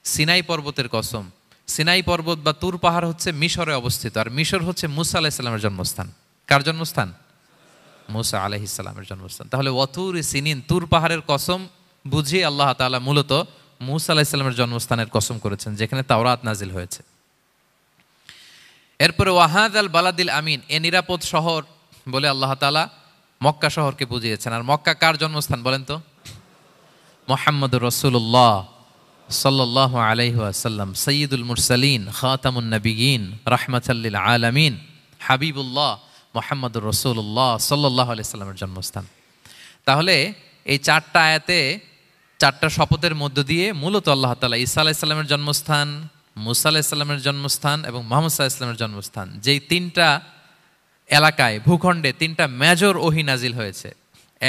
[SPEAKER 1] সিনাই পর্বতের কসম। সিনাই পর্বত বা তুর পাহাড় হচ্ছে মিশরে অবস্থিত, আর মিশর হচ্ছে মুসা আলাইহিস সালামের জন্মস্থান। কার জন্মস্থান? মুসা আলাইহিস সালামের জন্মস্থান। তাহলে ওয়াতুরি সিনিন, তুর পাহাড়ের কসম বুঝিয়ে আল্লাহ তাআলা মূলত মুসা আলাইহিস সালামের জন্মস্থানের কসম করেছেন, যেখানে তাওরাত নাজিল হয়েছে। এরপরে ওয়াহাদাল বালাদিল আমিন, এ নিরাপদ শহর বলে আল্লাহ তাআলা মক্কা শহরকে বুঝিয়েছেন। আর মক্কা কার জন্মস্থান বলেন তো? মুহাম্মদুর রাসূলুল্লাহ সাল্লাল্লাহু আলাইহি ওয়াসাল্লাম, সাইয়্যিদুল মুরসালিন, খাতামুন নবিয়্যিন, রাহমাতাল লিল আলামিন, হাবিবুল্লাহ মুহাম্মদুর রাসূলুল্লাহ সাল্লাল্লাহু আলাইহি ওয়াসাল্লামের জন্মস্থান। তাহলে এই 4টা আয়াতে 4টা শপথের মধ্য দিয়ে মূলত আল্লাহ তাআলা ঈসা আলাইহিস সালামের জন্মস্থান, মুসা আলাইহিস সালামের জন্মস্থান এবং মুহাম্মদ সাল্লাল্লাহু আলাইহি ওয়াসাল্লামের জন্মস্থান, যেই 3টা এলাকায় ভূখণ্ডে 3টা মেজর ওহী নাজিল হয়েছে।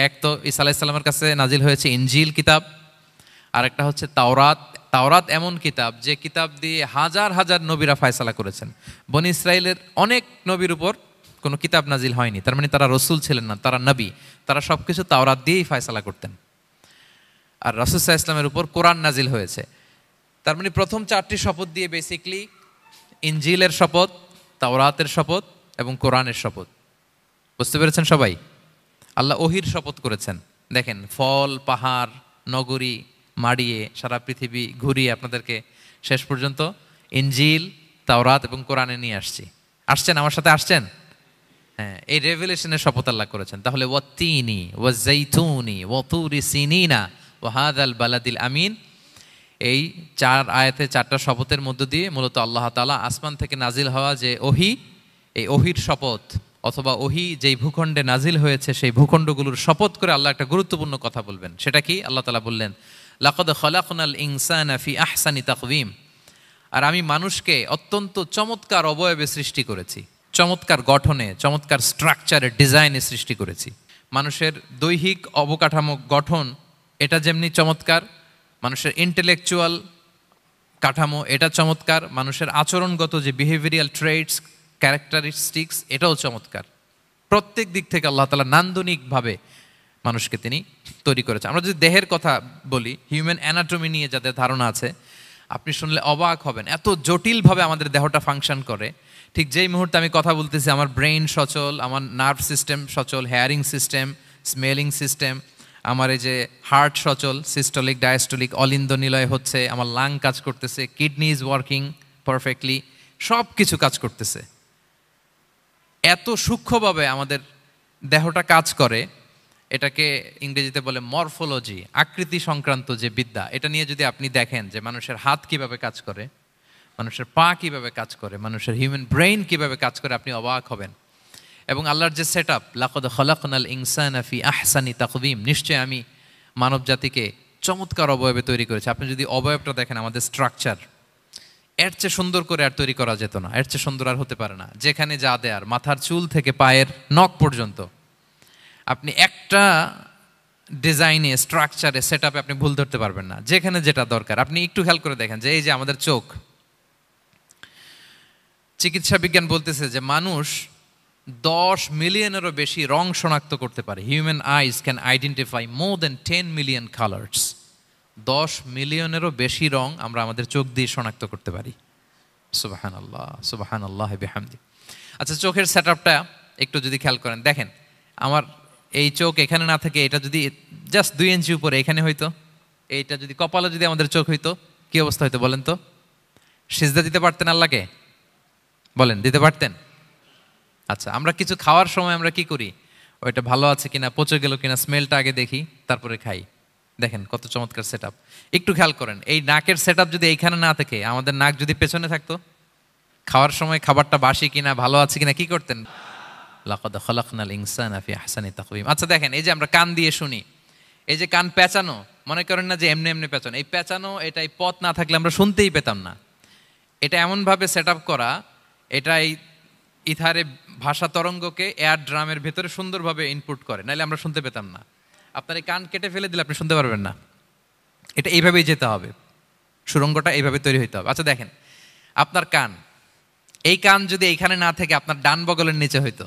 [SPEAKER 1] এক তো ঈসা আলাইহিস সালামের কাছে নাজিল হয়েছে ইনজিল কিতাব, আর একটা হচ্ছে তাওরাত। তাওরাত এমন কিতাব যে কিতাব দিয়ে হাজার হাজার নবীরা ফয়সালা করেছেন। বনি ইসরাইলের অনেক নবীর উপর কোনো কিতাব নাজিল হয়নি, তার মানে তারা রসুল ছিলেন না, তারা নবী, তারা সবকিছু তাওরাত দিয়েই ফয়সালা করতেন। আর রাসূল সাল্লাল্লাহু আলাইহি ওয়াসাল্লামের উপর কোরআন নাজিল হয়েছে। তার মানে প্রথম 4টি শপথ দিয়ে বেসিক্যালি ইনজিলের শপথ, তাওরাতের শপথ এবং কোরআনের শপথ। বুঝতে পেরেছেন সবাই? আল্লাহ ওহির শপথ করেছেন। দেখেন, ফল, পাহাড়, নগরী মাড়িয়ে সারা পৃথিবী ঘুরিয়ে আপনাদেরকে শেষ পর্যন্ত ইনজিল, তাওরাত এবং কোরআনে নিয়ে আসছেন আমার সাথে আসছেন? হ্যাঁ, এই রেভেলেশনের শপথ আল্লাহ করেছেন। তাহলে ওয়াত্তিনি ওয়াজ্জাইতুনি ওয়াতুরি সিনিনা ওয়া হাযাল বালাদিল আমিন, এই 4 আয়াতে 4টা শপথের মধ্য দিয়ে মূলত আল্লাহ তাআলা আসমান থেকে নাজিল হওয়া যে ওহী, এই ওহির শপথ অথবা ওহী যেই ভূখণ্ডে নাজিল হয়েছে সেই ভূখণ্ডগুলোর শপথ করে আল্লাহ একটা গুরুত্বপূর্ণ কথা বলবেন। সেটা কি? আল্লাহ তাআলা বললেন, লাকাদ খালাকনাল ইনসানা ফি আহসানি তাকওয়িম, আর আমি মানুষকে অত্যন্ত চমৎকার অবয়বে সৃষ্টি করেছি, চমৎকার গঠনে, চমৎকার স্ট্রাকচারে, ডিজাইনে সৃষ্টি করেছি। মানুষের দৈহিক অবকাঠামো গঠন এটা যেমনি চমৎকার, মানুষের ইন্টেলেকচুয়াল কাঠামো এটা চমৎকার, মানুষের আচরণগত যে বিহেভিয়ারাল ট্রেটস, ক্যারেক্টারিস্টিক্স এটাও চমৎকার। প্রত্যেক দিক থেকে আল্লাহ তাআলা নান্দনিকভাবে মানুষকে তিনি তৈরি করেছে। আমরা যদি দেহের কথা বলি, হিউম্যান অ্যানাটমি নিয়ে যাদের ধারণা আছে, আপনি শুনলে অবাক হবেন এত জটিলভাবে আমাদের দেহটা ফাংশন করে। ঠিক যেই মুহূর্তে আমি কথা বলতেছি আমার ব্রেইন সচল, আমার নার্ভ সিস্টেম সচল, হেয়ারিং সিস্টেম, স্মেলিং সিস্টেম, আমার এই যে হার্ট সচল, সিস্টোলিক ডায়াস্টোলিক অলিন্দ নিলয় হচ্ছে, আমার লাং কাজ করতেছে, কিডনি ইজ ওয়ার্কিং পারফেক্টলি, সব কিছু কাজ করতেছে। এত সূক্ষ্মভাবে আমাদের দেহটা কাজ করে, এটাকে ইংরেজিতে বলে মরফোলজি, আকৃতি সংক্রান্ত যে বিদ্যা, এটা নিয়ে যদি আপনি দেখেন যে মানুষের হাত কিভাবে কাজ করে, মানুষের পা কিভাবে কাজ করে, মানুষের হিউম্যান ব্রেইন কিভাবে কাজ করে, আপনি অবাক হবেন। এবং আল্লাহর যে সেট আপ, লাকাদ খালাকনাল ইনসানা ফি আহসানি তাকওয়িম, নিশ্চয়ই আমি মানব জাতিকে চমৎকার অবয়বে তৈরি করেছি। আপনি যদি অবয়বটা দেখেন, আমাদের স্ট্রাকচার, এর চেয়ে সুন্দর করে আর তৈরি করা যেত না, এর চেয়ে সুন্দর আর হতে পারে না। যেখানে যা দেয়ার, মাথার চুল থেকে পায়ের নখ পর্যন্ত, আপনি একটা ডিজাইনে, স্ট্রাকচারে, সেট আপে আপনি ভুল ধরতে পারবেন না। যেখানে যেটা দরকার, আপনি একটু খেয়াল করে দেখেন যে এই যে আমাদের চোখ, চিকিৎসা বিজ্ঞান বলতেছে যে মানুষ 10 মিলিয়নেরও বেশি রং শনাক্ত করতে পারে। Human eyes can identify more than 10 million colours. 10 মিলিয়নেরও বেশি রং আমরা আমাদের চোখ দিয়ে শনাক্ত করতে পারি। সুবহানাল্লাহ, সুবহানাল্লাহ বিহামদি। আচ্ছা, চোখের সেট আপটা একটু যদি খেয়াল করেন, দেখেন আমার এই চোখ এখানে না থাকে, এটা যদি জাস্ট 2 ইঞ্চি উপরে এখানে হইতো, এইটা যদি কপালে যদি আমাদের চোখ হইতো, কি অবস্থা হইতো বলেন তো? সিজদা দিতে পারতেন আল্লাহকে? বলেন, দিতে পারতেন? আচ্ছা, আমরা কিছু খাওয়ার সময় আমরা কি করি? ওইটা ভালো আছে কিনা, পচে গেল কিনা, স্মেলটা আগে দেখি, তারপরে খাই। দেখেন কত চমৎকার সেট আপ। একটু খেয়াল করেন, এই নাকের সেট আপ যদি এইখানে না থাকে, আমাদের নাক যদি পেছনে থাকতো, খাওয়ার সময় খাবারটা বাসি কিনা, ভালো আছে কিনা কি করতেন? লাকাদ খালাকনাল ইনসানা ফি আহসানি তাকওয়িম। আচ্ছা দেখেন, এই যে আমরা কান দিয়ে শুনি, এই যে কান পেঁচানো, মনে করেন না যে এমনি এমনি পেঁচানো, এই পেঁচানো, এটা এই পথ না থাকলে আমরা শুনতেই পেতাম না। এটা এমনভাবে সেট আপ করা, এটা এই ইথারে ভাষা তরঙ্গকে এয়ার ড্রামের ভেতরে সুন্দরভাবে ইনপুট করে, নাহলে আমরা শুনতে পেতাম না। আপনার এই কান কেটে ফেলে দিলে আপনি শুনতে পারবেন না। এটা এইভাবেই যেতে হবে, সুরঙ্গটা এইভাবে তৈরি হইতে হবে। আচ্ছা দেখেন, আপনার কান, এই কান যদি এইখানে না থেকে আপনার ডান বগলের নিচে হইতো,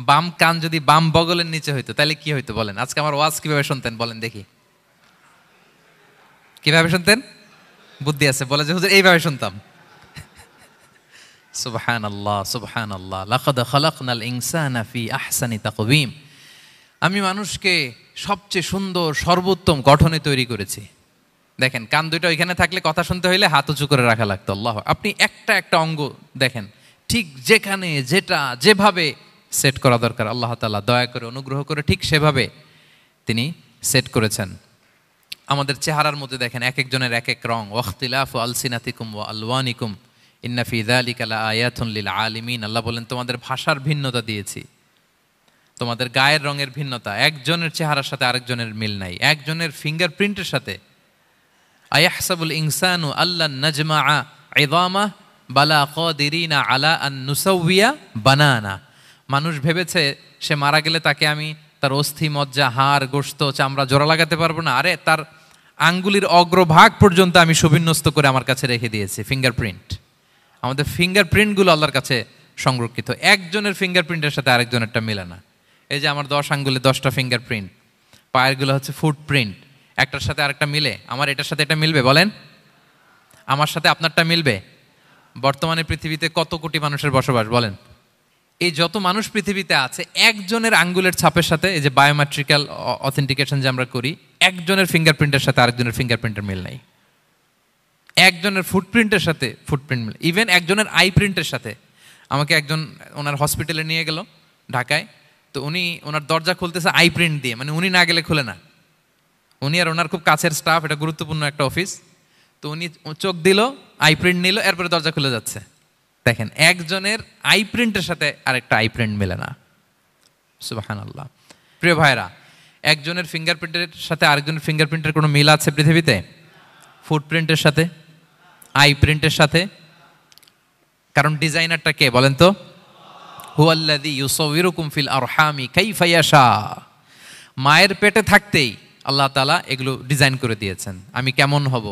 [SPEAKER 1] বাম কান যদি বাম বগলের নিচে হইতো, তাহলে কি হইতো বলেন? আজকে আমার ওয়াজ কিভাবে শুনতেন বলেন দেখি, কিভাবে শুনতেন? বুদ্ধি আছে বলে যে হুজুর এইভাবে শুনতাম। সুবহানাল্লাহ, সুবহানাল্লাহ, লাকাদ খালাকনাল ইনসানা ফি আহসানি তাকওয়িম। আমি মানুষকে সবচেয়ে সুন্দর সর্বোত্তম গঠনে তৈরি করেছি। দেখেন, কান দুইটা ওইখানে থাকলে কথা শুনতে হইলে হাত উঁচু করে রাখা লাগতো। আল্লাহ, আপনি একটা একটা অঙ্গ দেখেন, ঠিক যেখানে যেটা যেভাবে সেট করা দরকার, আল্লাহ তাআলা দয়া করে অনুগ্রহ করে ঠিক সেভাবে তিনি সেট করেছেন। আমাদের চেহারার মধ্যে দেখেন এক একজনের এক এক রং, ওয়াখতিলাফু আলসিনাতিকুম ওয়া আলওয়ানিকুম ইন্না ফি যালিকা লাআয়াতুন লিল আলিমিন। আল্লাহ বলেন, তোমাদের ভাষার ভিন্নতা দিয়েছি, তোমাদের গায়ের রঙের ভিন্নতা, একজনের চেহারার সাথে আরেকজনের মিল নাই, একজনের ফিঙ্গারপ্রিন্টের সাথে। আয়াহসাবুল ইনসানু আল্লান নাজমাআ ইযামা বালা কাদিরিনা আলা আন নুসাউইয়া বানানা। মানুষ ভেবেছে সে মারা গেলে তাকে আমি তার অস্থি, মজ্জা, হাড়, গোশত, চামড়া জোড়া লাগাতে পারবো না। আরে তার আঙ্গুলির অগ্রভাগ পর্যন্ত আমি সুবিন্যস্ত করে আমার কাছে রেখে দিয়েছি, ফিঙ্গারপ্রিন্ট। আমাদের ফিঙ্গারপ্রিন্টগুলো আল্লাহর কাছে সংরক্ষিত, একজনের ফিঙ্গারপ্রিন্টের সাথে আরেকজনেরটা মেলে না। এই যে আমার 10 আঙ্গুলে 10টা ফিঙ্গারপ্রিন্ট, পায়েরগুলো হচ্ছে ফুটপ্রিন্ট, একটার সাথে আরেকটা মিলে? আমার এটার সাথে এটা মিলবে বলেন? আমার সাথে আপনারটা মিলবে? বর্তমানে পৃথিবীতে কত কোটি মানুষের বসবাস বলেন? এই যত মানুষ পৃথিবীতে আছে, একজনের আঙ্গুলের ছাপের সাথে, এই যে বায়োমেট্রিক্যাল অথেন্টিকেশন যে আমরা করি, একজনের ফিঙ্গারপ্রিন্টের সাথে আরেকজনের ফিঙ্গারপ্রিন্টের মিল নাই। একজনের ফুটপ্রিন্টের সাথে ফুটপ্রিন্ট মিল, ইভেন একজনের আই প্রিন্টের সাথে। আমাকে একজন ওনার হসপিটালে নিয়ে গেল ঢাকায়, তো উনি ওনার দরজা খুলতেছে আই প্রিন্ট দিয়ে, মানে উনি না গেলে খুলে না। উনি আর ওনার খুব কাছের স্টাফ, এটা গুরুত্বপূর্ণ একটা অফিস, তো উনি চোখ দিল, আই প্রিন্ট নিল, এরপরে দরজা খুলে যাচ্ছে। দেখেন, একজনের আই প্রিন্টের সাথে আরেকটা আই প্রিন্ট মেলে না। সুবহানাল্লাহ। প্রিয় ভাইরা, একজনের ফিঙ্গারপ্রিন্টের সাথে আরেকজনের ফিঙ্গারপ্রিন্টের কোনো মিল আছে পৃথিবীতে? ফুটপ্রিন্টের সাথে, আই প্রিন্টের সাথে? কারণ ডিজাইনারটা কে বলেন তো? হুয়াল্লাযী ইউসাউবিরুকুম ফিল আরহামি কাইফা ইয়াশা। মায়ের পেটে থাকতেই আল্লাহ তাআলা এগুলো ডিজাইন করে দিয়েছেন। আমি কেমন হব,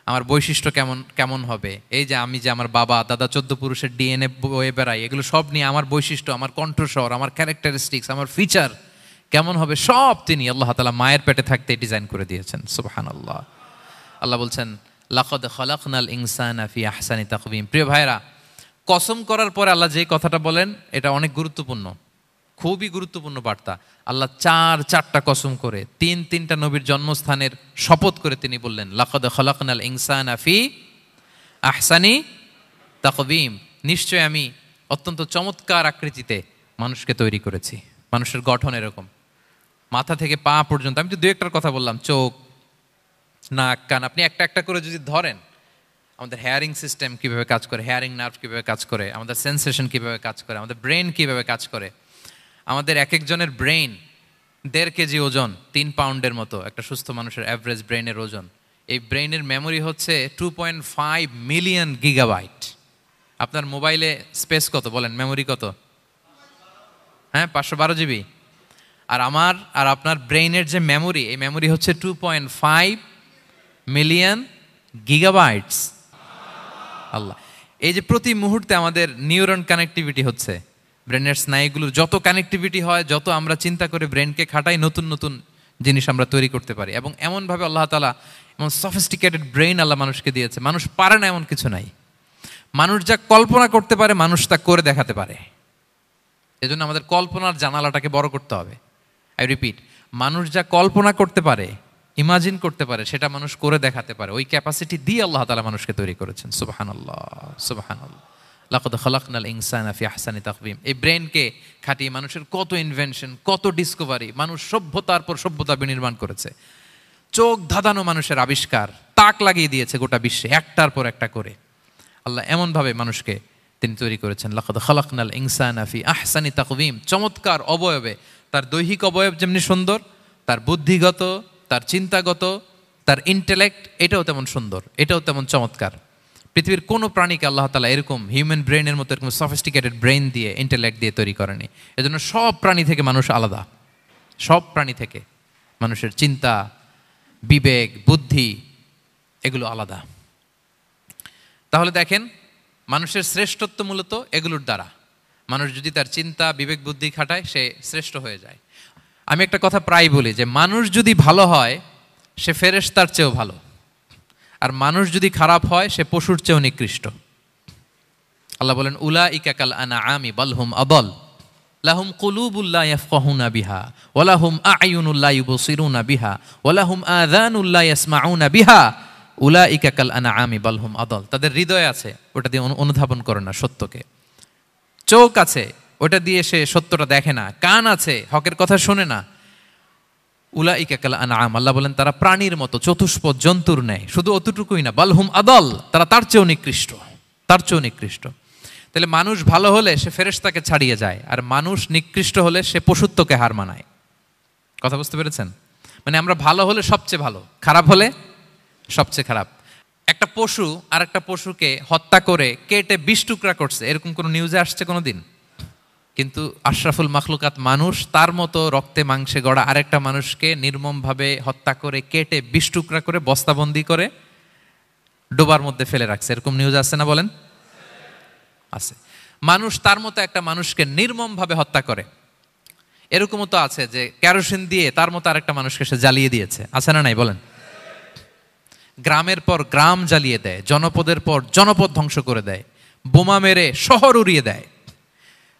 [SPEAKER 1] আমার বৈশিষ্ট্য কেমন কেমন হবে, এই যে আমি যে আমার বাবা দাদা 14 পুরুষের ডিএনএ বয়ে বেড়াই, এগুলো সব নিয়ে আমার বৈশিষ্ট্য, আমার কণ্ঠস্বর, আমার ক্যারেক্টারিস্টিক্স, আমার ফিচার কেমন হবে, সব তিনি আল্লাহ তাআলা মায়ের পেটে থাকতে ডিজাইন করে দিয়েছেন। সুবহানাল্লাহ। আল্লাহ বলছেন লাকাদ খালাকনাল ইনসানা ফি আহসানি তাকওয়িম। প্রিয় ভাইরা, কসম করার পরে আল্লাহ যে কথাটা বলেন এটা অনেক গুরুত্বপূর্ণ, খুবই গুরুত্বপূর্ণ বার্তা। আল্লাহ চারটা কসম করে তিনটা নবীর জন্মস্থানের শপথ করে তিনি বললেন লাকাদ খালাকনাল ইনসানা ফি আহসানি তাকওয়িম। নিশ্চয় আমি অত্যন্ত চমৎকার আকৃতিতে মানুষকে তৈরি করেছি। মানুষের গঠন এরকম, মাথা থেকে পা পর্যন্ত। আমি তো দু একটার কথা বললাম, চোখ, নাক, কান, আপনি একটা একটা করে যদি ধরেন, আমাদের হেয়ারিং সিস্টেম কীভাবে কাজ করে, হেয়ারিং নার্ভ কীভাবে কাজ করে, আমাদের সেন্সেশন কীভাবে কাজ করে, আমাদের ব্রেন কীভাবে কাজ করে। আমাদের এক একজনের ব্রেন 1.5 কেজি ওজন, 3 পাউন্ডের মতো একটা সুস্থ মানুষের অ্যাভারেজ ব্রেনের ওজন। এই ব্রেনের মেমোরি হচ্ছে 2.5 মিলিয়ন গিগাবাইট। আপনার মোবাইলে স্পেস কত বলেন, মেমোরি কত? হ্যাঁ, 512 জিবি। আর আমার আর আপনার ব্রেইনের যে মেমোরি, এই মেমোরি হচ্ছে 2.5 মিলিয়ন গিগাবাইটস। আল্লাহ, এই যে প্রতি মুহূর্তে আমাদের নিউরন কানেক্টিভিটি হচ্ছে, ব্রেনের স্নায়ুগুলোর যত কানেক্টিভিটি হয়, যত আমরা চিন্তা করে ব্রেনকে খাটাই, নতুন নতুন জিনিস আমরা তৈরি করতে পারি। এবং এমনভাবে আল্লাহ তাআলা এমন সফিস্টিকেটেড ব্রেইন আল্লাহ মানুষকে দিয়েছে, মানুষ পারে না এমন কিছু নাই। মানুষ যা কল্পনা করতে পারে মানুষ তা করে দেখাতে পারে। এজন্য আমাদের কল্পনার জানালাটাকে বড় করতে হবে। আই রিপিট, মানুষ যা কল্পনা করতে পারে, ইমাজিন করতে পারে, সেটা মানুষ করে দেখাতে পারে। ওই ক্যাপাসিটি দিয়ে আল্লাহ তাআলা মানুষকে তৈরি করেছেন। সুবহানাল্লাহ, সুবহানাল্লাহ। লাকাদ খালাকনাল ইনসানা ফি আহসানি তাকওয়িম। এই ব্রেনকে খাটিয়ে মানুষের কত ইনভেনশন, কত ডিসকভারি, মানুষ সভ্যতার পর সভ্যতা বিনির্মাণ করেছে। চোখ ধাঁধানো মানুষের আবিষ্কার, তাক লাগিয়ে দিয়েছে গোটা বিশ্বে একটার পর একটা করে। আল্লাহ এমনভাবে মানুষকে তিনি তৈরি করেছেন। লাকাদ খালাকনাল ইনসানা ফি আহসানি তাকওয়িম। চমৎকার অবয়বে, তার দৈহিক অবয়ব যেমনি সুন্দর, তার বুদ্ধিগত, তার চিন্তাগত, তার ইন্টেলেক্ট, এটাও তেমন সুন্দর, এটাও তেমন চমৎকার। পৃথিবীর কোনো প্রাণীকে আল্লাহ তাআলা এরকম হিউম্যান ব্রেনের মতো এরকম সফিস্টিকেটেড ব্রেন দিয়ে, ইন্টেলেক্ট দিয়ে তৈরি করেনি। এজন্য সব প্রাণী থেকে মানুষ আলাদা। সব প্রাণী থেকে মানুষের চিন্তা, বিবেক, বুদ্ধি এগুলো আলাদা। তাহলে দেখেন, মানুষের শ্রেষ্ঠত্ব মূলত এগুলোর দ্বারা। মানুষ যদি তার চিন্তা, বিবেক, বুদ্ধি খাটায়, সে শ্রেষ্ঠ হয়ে যায়। আমি একটা কথা প্রায় বলি যে মানুষ যদি ভালো হয় সে ফেরেশতার চেয়েও ভালো, আর মানুষ যদি খারাপ হয় সে পশুর চেয়েও নিকৃষ্ট। আল্লাহ বলেন উলাইকা কাল আনআমি বাল হুম আদাল লাহুম কুলুবুল লা ইয়াফকাহুনা বিহা ওয়া লাহুম আ'য়ুনুল লা ইউবসিরুনা বিহা ওয়া লাহুম আযানুল লা ইয়াসমাউনা বিহা উলাইকা কাল আনআমি বাল হুম আদাল। তাদের হৃদয় আছে, ওটা দিয়ে অনুধাবন করে না সত্যকে। চোখ আছে, ওটা দিয়ে সে সত্যটা দেখে না। কান আছে, হকের কথা শোনে না। উলাইকা কাল আনআম, আল্লাহ বলেন তারা প্রাণীর মতো, চতুষ্পদ জন্তুর ন্যায়। শুধু অতটুকুই না, বাল হুম আদাল, তারা তার চেয়েও নিকৃষ্ট, তার চেয়েও নিকৃষ্ট। তাহলে মানুষ ভালো হলে সে ফেরেশতাকে ছাড়িয়ে যায়, আর মানুষ নিকৃষ্ট হলে সে পশুত্বকে হার মানায়। কথা বুঝতে পেরেছেন? মানে আমরা ভালো হলে সবচেয়ে ভালো, খারাপ হলে সবচেয়ে খারাপ। একটা পশু আর একটা পশুকে হত্যা করে কেটে 20 টুকরা করছে, এরকম কোনো নিউজে আসছে কোনোদিন? কিন্তু আশরাফুল মাখলুকাত মানুষ তার মতো রক্তে মাংসে গড়া আরেকটা মানুষকে নির্মমভাবে হত্যা করে কেটে 20 টুকরা করে বস্তাবন্দি করে ডোবার মধ্যে ফেলে রাখছে, এরকম নিউজ আছে না বলেন? আছে। মানুষ তার মতো একটা মানুষকে নির্মমভাবে হত্যা করে, এরকমও তো আছে যে কেরোসিন দিয়ে তার মতো আরেকটা মানুষকে সে জ্বালিয়ে দিয়েছে, আছে না নাই বলেন? গ্রামের পর গ্রাম জ্বালিয়ে দেয়, জনপদের পর জনপদ ধ্বংস করে দেয়, বোমা মেরে শহর উড়িয়ে দেয়।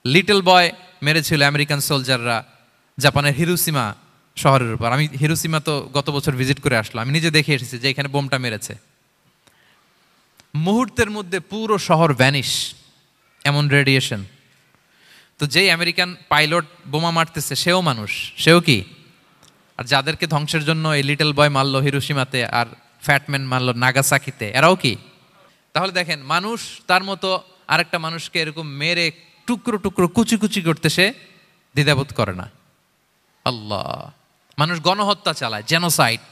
[SPEAKER 1] লিটল বয় মেরেছিল আমেরিকান সোলজাররা জাপানের হিরোশিমা শহরের উপর। আমি হিরোশিমা তো গত বছর ভিজিট করে আসলাম, আমি নিজে দেখে এসেছি যে এখানে বোমটা মেরেছে। মুহূর্তের মধ্যে পুরো শহর ভ্যানিশ, এমন রেডিয়েশন। তো যেই আমেরিকান পাইলট বোমা মারতেছে সেও মানুষ, সেও কি? আর যাদেরকে ধ্বংসের জন্য এই লিটল বয় মারলো হিরোশিমাতে আর ফ্যাটম্যান মারলো নাগাসাকিতে, এরাও কি? তাহলে দেখেন, মানুষ তার মতো আরেকটা মানুষকে এরকম মেরে টুকরো টুকরো কুচি কুচি করতে সে দ্বিধাবোধ করে না। আল্লাহ, মানুষ গণহত্যা চালায়, জেনোসাইড।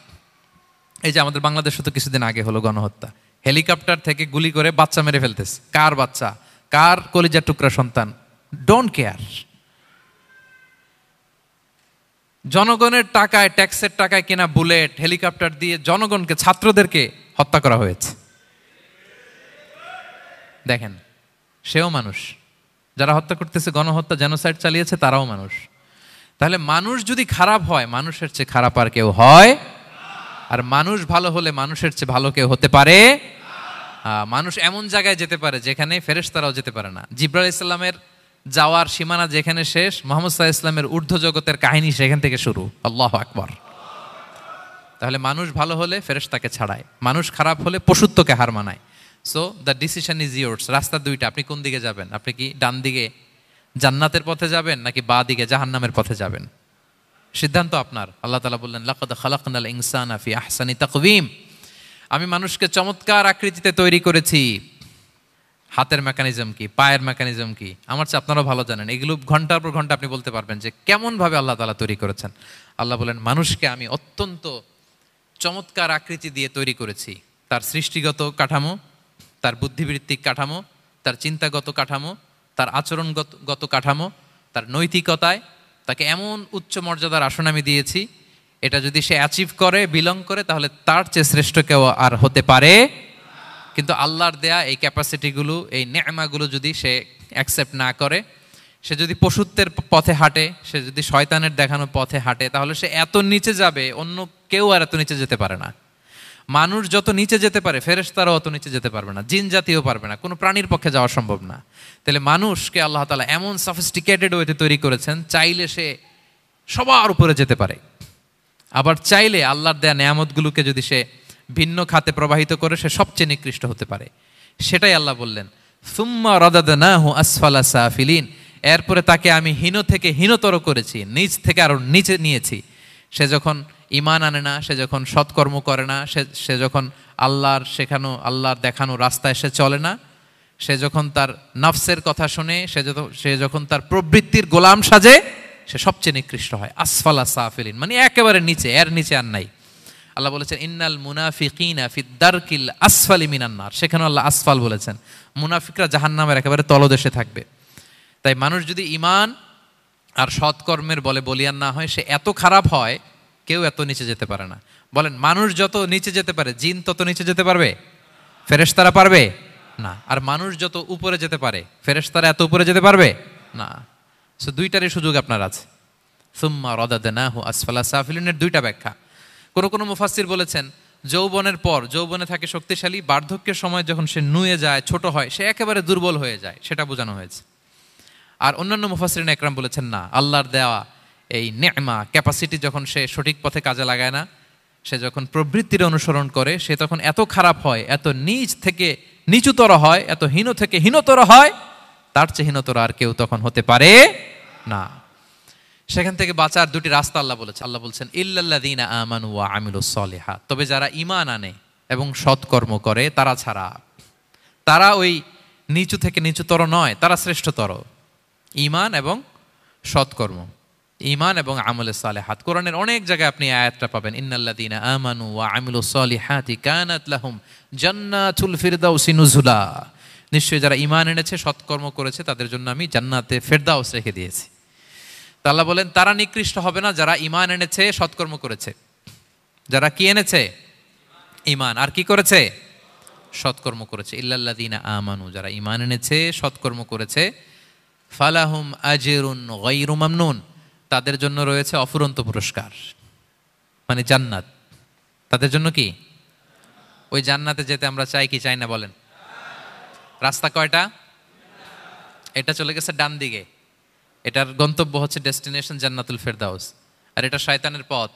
[SPEAKER 1] এই যে আমাদের বাংলাদেশে তো কিছুদিন আগে হলো গণহত্যা, হেলিকপ্টার থেকে গুলি করে বাচ্চা মেরে ফেলতেছে। কার বাচ্চা, কার কলিজার টুকরা সন্তান, ডোন্ট কেয়ার। জনগণের টাকায়, ট্যাক্সের টাকায় কেনা বুলেট, হেলিকপ্টার দিয়ে জনগণকে, ছাত্রদেরকে হত্যা করা হয়েছে। দেখেন, সেও মানুষ। যারা হত্যা করতেছে, গণহত্যা, জেনোসাইড চালিয়েছে, তারাও মানুষ। তাহলে মানুষ যদি খারাপ হয়, মানুষের চেয়ে খারাপ আর কেউ হয়? আর মানুষ ভালো হলে মানুষের চেয়ে ভালো কেউ হতে পারে? মানুষ এমন জায়গায় যেতে পারে যেখানে ফেরেশতারাও যেতে পারে না। জিবরাইল ইসলামের যাওয়ার সীমানা যেখানে শেষ, মুহাম্মদ সাল্লাল্লাহু আলাইহি ওয়াসাল্লামের ঊর্ধ্ব জগতের কাহিনী সেখান থেকে শুরু। আল্লাহু আকবার। তাহলে মানুষ ভালো হলে ফেরেশতাকে ছাড়ায়, মানুষ খারাপ হলে পশুত্বকে হার মানায়। So the decision is yours. রাস্তা দুইটা, আপনি কোন দিকে যাবেন? আপনি কি ডান দিকে জান্নাতের পথে যাবেন নাকি বাঁ দিকে জাহান্নামের পথে যাবেন? সিদ্ধান্ত আপনার। আল্লাহ তাআলা বললেন, লাকাদ খালাকনাল ইনসানা ফি আহসানি তাকওয়িম। আমি মানুষকে চমৎকার আকৃতিতে তৈরি করেছি। হাতের মেকানিজম কি, পায়ের মেকানিজম কি, আমার চেয়ে আপনারাও ভালো জানেন। এগুলো ঘন্টার পর ঘন্টা আপনি বলতে পারবেন যে কেমন ভাবে আল্লাহ তাআলা তৈরি করেছেন। আল্লাহ বলেন, মানুষকে আমি অত্যন্ত চমৎকার আকৃতি দিয়ে তৈরি করেছি। তার সৃষ্টিগত কাঠামো, তার বুদ্ধিবৃত্তিক কাঠামো, তার চিন্তাগত কাঠামো, তার আচরণগত কাঠামো, তার নৈতিকতায় তাকে এমন উচ্চ মর্যাদার আসন আমি দিয়েছি, এটা যদি সে অ্যাচিভ করে, বিলং করে, তাহলে তার চেয়ে শ্রেষ্ঠ কেউ আর হতে পারে। কিন্তু আল্লাহর দেয়া এই ক্যাপাসিটিগুলো, এই নেয়ামাগুলো যদি সে অ্যাকসেপ্ট না করে, সে যদি পশুত্বের পথে হাঁটে, সে যদি শয়তানের দেখানো পথে হাঁটে, তাহলে সে এত নিচে যাবে, অন্য কেউ আর এত নিচে যেতে পারে না। মানুষ যত নিচে যেতে পারে, ফেরেশতারাও অত নিচে যেতে পারবে না, জিন জাতিও পারবে না, কোনো প্রাণীর পক্ষে যাওয়া সম্ভব না। তাহলে মানুষকে আল্লাহ তাআলা এমন সফিস্টিকেটেড ওয়েতে তৈরি করেছেন, চাইলে সে সবার উপরে যেতে পারে। আবার চাইলে আল্লাহর দেয়া নেয়ামতগুলোকে যদি সে ভিন্ন খাতে প্রবাহিত করে, সে সবচেয়ে নিকৃষ্ট হতে পারে। সেটাই আল্লাহ বললেন, সুম্মা রাদাদনাহু আসফালা সাফিলিন। এরপরে তাকে আমি হীন থেকে হীনতর করেছি, নিচ থেকে আরো নিচে নিয়েছি। সে যখন ঈমান আনে না, সে যখন সৎকর্ম করে না, সে যখন আল্লাহর দেখানো রাস্তায় সে চলে না, সে যখন তার নফসের কথা শুনে, সে যখন তার প্রবৃত্তির গোলাম সাজে, সে সবচেয়ে নিকৃষ্ট হয়। আসফালা সাফিলিন মানে একেবারে নিচে, এর নিচে আর নাই। আল্লাহ বলেছেন, ইন্নাল মুনাফিকিনা ফিদ দারকিল আসফালি মিনান নার। সেখানে আল্লাহ আসফাল বলেছেন। মুনাফিকরা জাহান্নামের একেবারে তলদেশে থাকবে। তাই মানুষ যদি ঈমান আর সৎকর্মের বলে বলিয়ান না হয়, সে এত খারাপ হয়, কেউ এত নিচে যেতে পারে না। বলেন, মানুষ যত নিচে যেতে পারে, জিন তত নিচে যেতে পারবে? ফেরেশতারা পারবে না। আর মানুষ যত উপরে যেতে পারে, ফেরেশতারা এত উপরে যেতে পারবে না। সো দুইটারই সুযোগ আপনার আছে। সুম্মা রাদাদনাহু আসফালা সাফিলিনের দুইটা ব্যাখ্যা। কোনো মুফাসসির বলেছেন, যৌবনের পর, যৌবনে থাকে শক্তিশালী, বার্ধক্যের সময় যখন সে নুয়ে যায়, ছোট হয়, সে একেবারে দুর্বল হয়ে যায়, সেটা বোঝানো হয়েছে। আর অন্যান্য মুফাসসিরিন একরাম বলেছেন, না, আল্লাহর দেওয়া এই নেয়মা, ক্যাপাসিটি যখন সে সঠিক পথে কাজে লাগায় না, সে যখন প্রবৃত্তির অনুসরণ করে, সে তখন এত খারাপ হয়, এত নিচ থেকে নিচুতর হয়, এত হীন থেকে হীনতর হয়, তার চেয়ে হীনতর আর কেউ তখন হতে পারে না। সেখান থেকে বাঁচার দুটি রাস্তা আল্লাহ বলেছে। আল্লাহ বলছেন, ইল্লাল্লাযীনা আমানু ওয়া আমিলুস সলিহাত। তবে যারা ঈমান আনে এবং সৎকর্ম করে তারা ছাড়া। তারা ওই নিচু থেকে নিচুতর নয়, তারা শ্রেষ্ঠতর। ঈমান এবং সৎকর্ম, ঈমান এবং আমলে সালেহাত। কোরআনের অনেক জায়গায় আপনি আয়াতটা পাবেন, ইন্নাল্লাযীনা আমানু ওয়া আমিলুস সলিহাতি কানাত লাহুম জান্নাতুল ফিরদাউসি নুজুলা। নিশ্চয়ই যারা ঈমান এনেছে, সৎকর্ম করেছে, তাদের জন্য আমি জান্নাতে ফেরদাউস রেখে দিয়েছি। আল্লাহ বলেন, তারা নিকৃষ্ট হবে না যারা ঈমান এনেছে, সৎকর্ম করেছে। যারা কি এনেছে? ঈমান। আর কি করেছে? সৎকর্ম করেছে। ইল্লাল্লাযীনা আমানু, যারা ঈমান এনেছে, সৎকর্ম করেছে, ফালাহুম আজরুন গায়রু মামনুন, তাদের জন্য রয়েছে অফুরন্ত পুরস্কার, মানে জান্নাত। তাদের জন্য কি? ওই জান্নাতে যেতে আমরা চাই কি চাই না বলেন? রাস্তা কয়টা? এটা চলে গেছে ডান দিকে, এটার গন্তব্য হচ্ছে ডেস্টিনেশন জান্নাতুল ফেরদাউস। আর এটা শয়তানের পথ,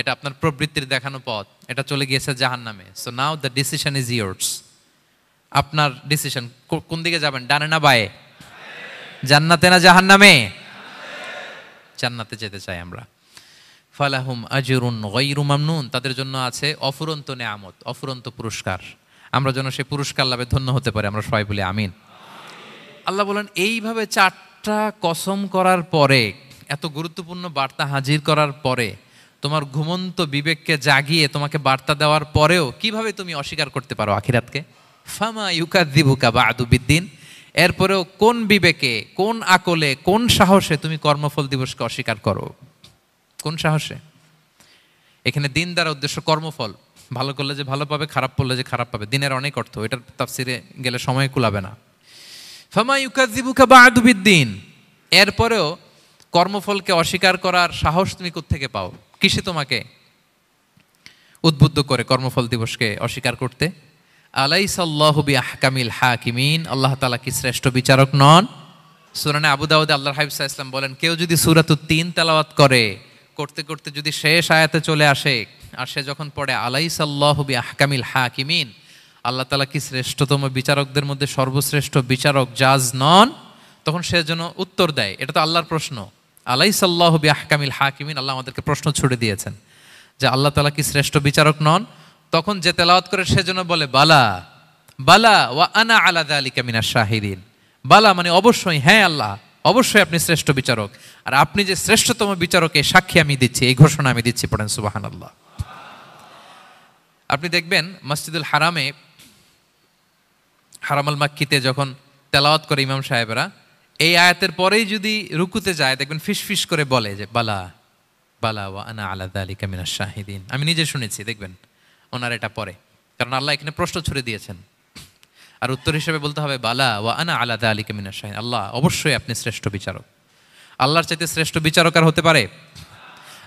[SPEAKER 1] এটা আপনার প্রবৃত্তির দেখানো পথ, এটা চলে গিয়েছে জাহান্নামে। So now the decision is years. আপনার ডিসিশন, কোন দিকে যাবেন, ডানে না বায়ে? জান্নাতে না জাহান্নামে? জান্নাতে যেতে চাই আমরা। ফালাহুম আজরুন গায়রু মামনুন, তাদের জন্য আছে অফুরন্ত নেয়ামত, অফুরন্ত পুরস্কার। আমরা যেন সেই পুরস্কার লাভে ধন্য হতে পারি, আমরা সবাই বলি আমিন। আল্লাহ বলেন, এইভাবে 4টা কসম করার পরে, এত গুরুত্বপূর্ণ বার্তা হাজির করার পরে, তোমার ঘুমন্ত বিবেককে জাগিয়ে তোমাকে বার্তা দেওয়ার পরেও কিভাবে তুমি অস্বীকার করতে পারো আখিরাতকে? ফামা ইউকাযযিবুকা বা'দু বিদ্দিন, এরপরেও কোন বিবেকে, কোন আকলে, কোন সাহসে তুমি কর্মফল দিবসকে অস্বীকার করো? কোন সাহসে? এখানে দিন দ্বারা উদ্দেশ্য কর্মফল। ভালো করলে যে ভালো পাবে, খারাপ করলে যে খারাপ পাবে। দিনের অনেক অর্থ, এটার তাফসিরে গেলে সময় কুলাবে না। ফামা ইউকাযযিবুকা বা'দু বিদ্দিন, এরপরেও কর্মফলকে অস্বীকার করার সাহস তুমি কোত্থেকে পাও? কিসে তোমাকে উদ্বুদ্ধ করে কর্মফল দিবসকে অস্বীকার করতে? আলাইসাল্লাহু বিআহকামিল হাকিমিন, আল্লাহ তাআলা কি শ্রেষ্ঠ বিচারক নন? সূরা আবু দাউদে আল্লাহর হাবিব সাল্লাল্লাহু আলাইহি ওয়াসাল্লাম বলেন, কেউ যদি সূরাতুত তিন তেলাওয়াত করে, করতে করতে যদি শেষ আয়াতে চলে আসে, আর সে যখন পড়ে আলাইসাল্লাহু বিআহকামিল হাকিমিন, আল্লাহ তাআলা কি শ্রেষ্ঠতম বিচারকদের মধ্যে সর্বশ্রেষ্ঠ বিচারক জাজ নন, তখন সে যেন উত্তর দেয়, এটা তো আল্লাহর প্রশ্ন। আলাইসাল্লাহু বিআহকামিল হাকিমিন, আল্লাহ আমাদেরকে প্রশ্ন ছুড়ে দিয়েছেন যে আল্লাহ তাআলা কি শ্রেষ্ঠ বিচারক নন। তখন যে তেলাওয়াত করে সে যেন বলে বালা বালা ওয়া আনা আলা যালিকা মিনাশ শাহিদিন। বালা মানে অবশ্যই, হ্যাঁ আল্লাহ অবশ্যই আপনি শ্রেষ্ঠ বিচারক, আর আপনি যে শ্রেষ্ঠতম বিচারকে সাক্ষী আমি দিচ্ছি, এই ঘোষণা আমি দিচ্ছি। পড়েন সুবহানাল্লাহ। আপনি দেখবেন মসজিদুল হারামে, হারামাল মাক্কিতে যখন তেলাওয়াত করে ইমাম সাহেবরা, এই আয়াতের পরেই যদি রুকুতে যায়, দেখবেন ফিস ফিস করে বলে যে বালা বালা ওয়া আনা আলা যালিকা মিনাশ শাহিদিন। আমি নিজে শুনেছি, দেখবেন ওনার এটা পরে, কারণ আল্লাহ এখানে প্রশ্ন ছুড়ে দিয়েছেন। আর উত্তর হিসেবে বলতে হবে বালা ওয়া আনা আলা যালিকা মিনাশ শাহিদিন, আল্লাহ অবশ্যই আপনি শ্রেষ্ঠ বিচারক। আল্লাহর চাইতে শ্রেষ্ঠ বিচারক আর হতে পারে?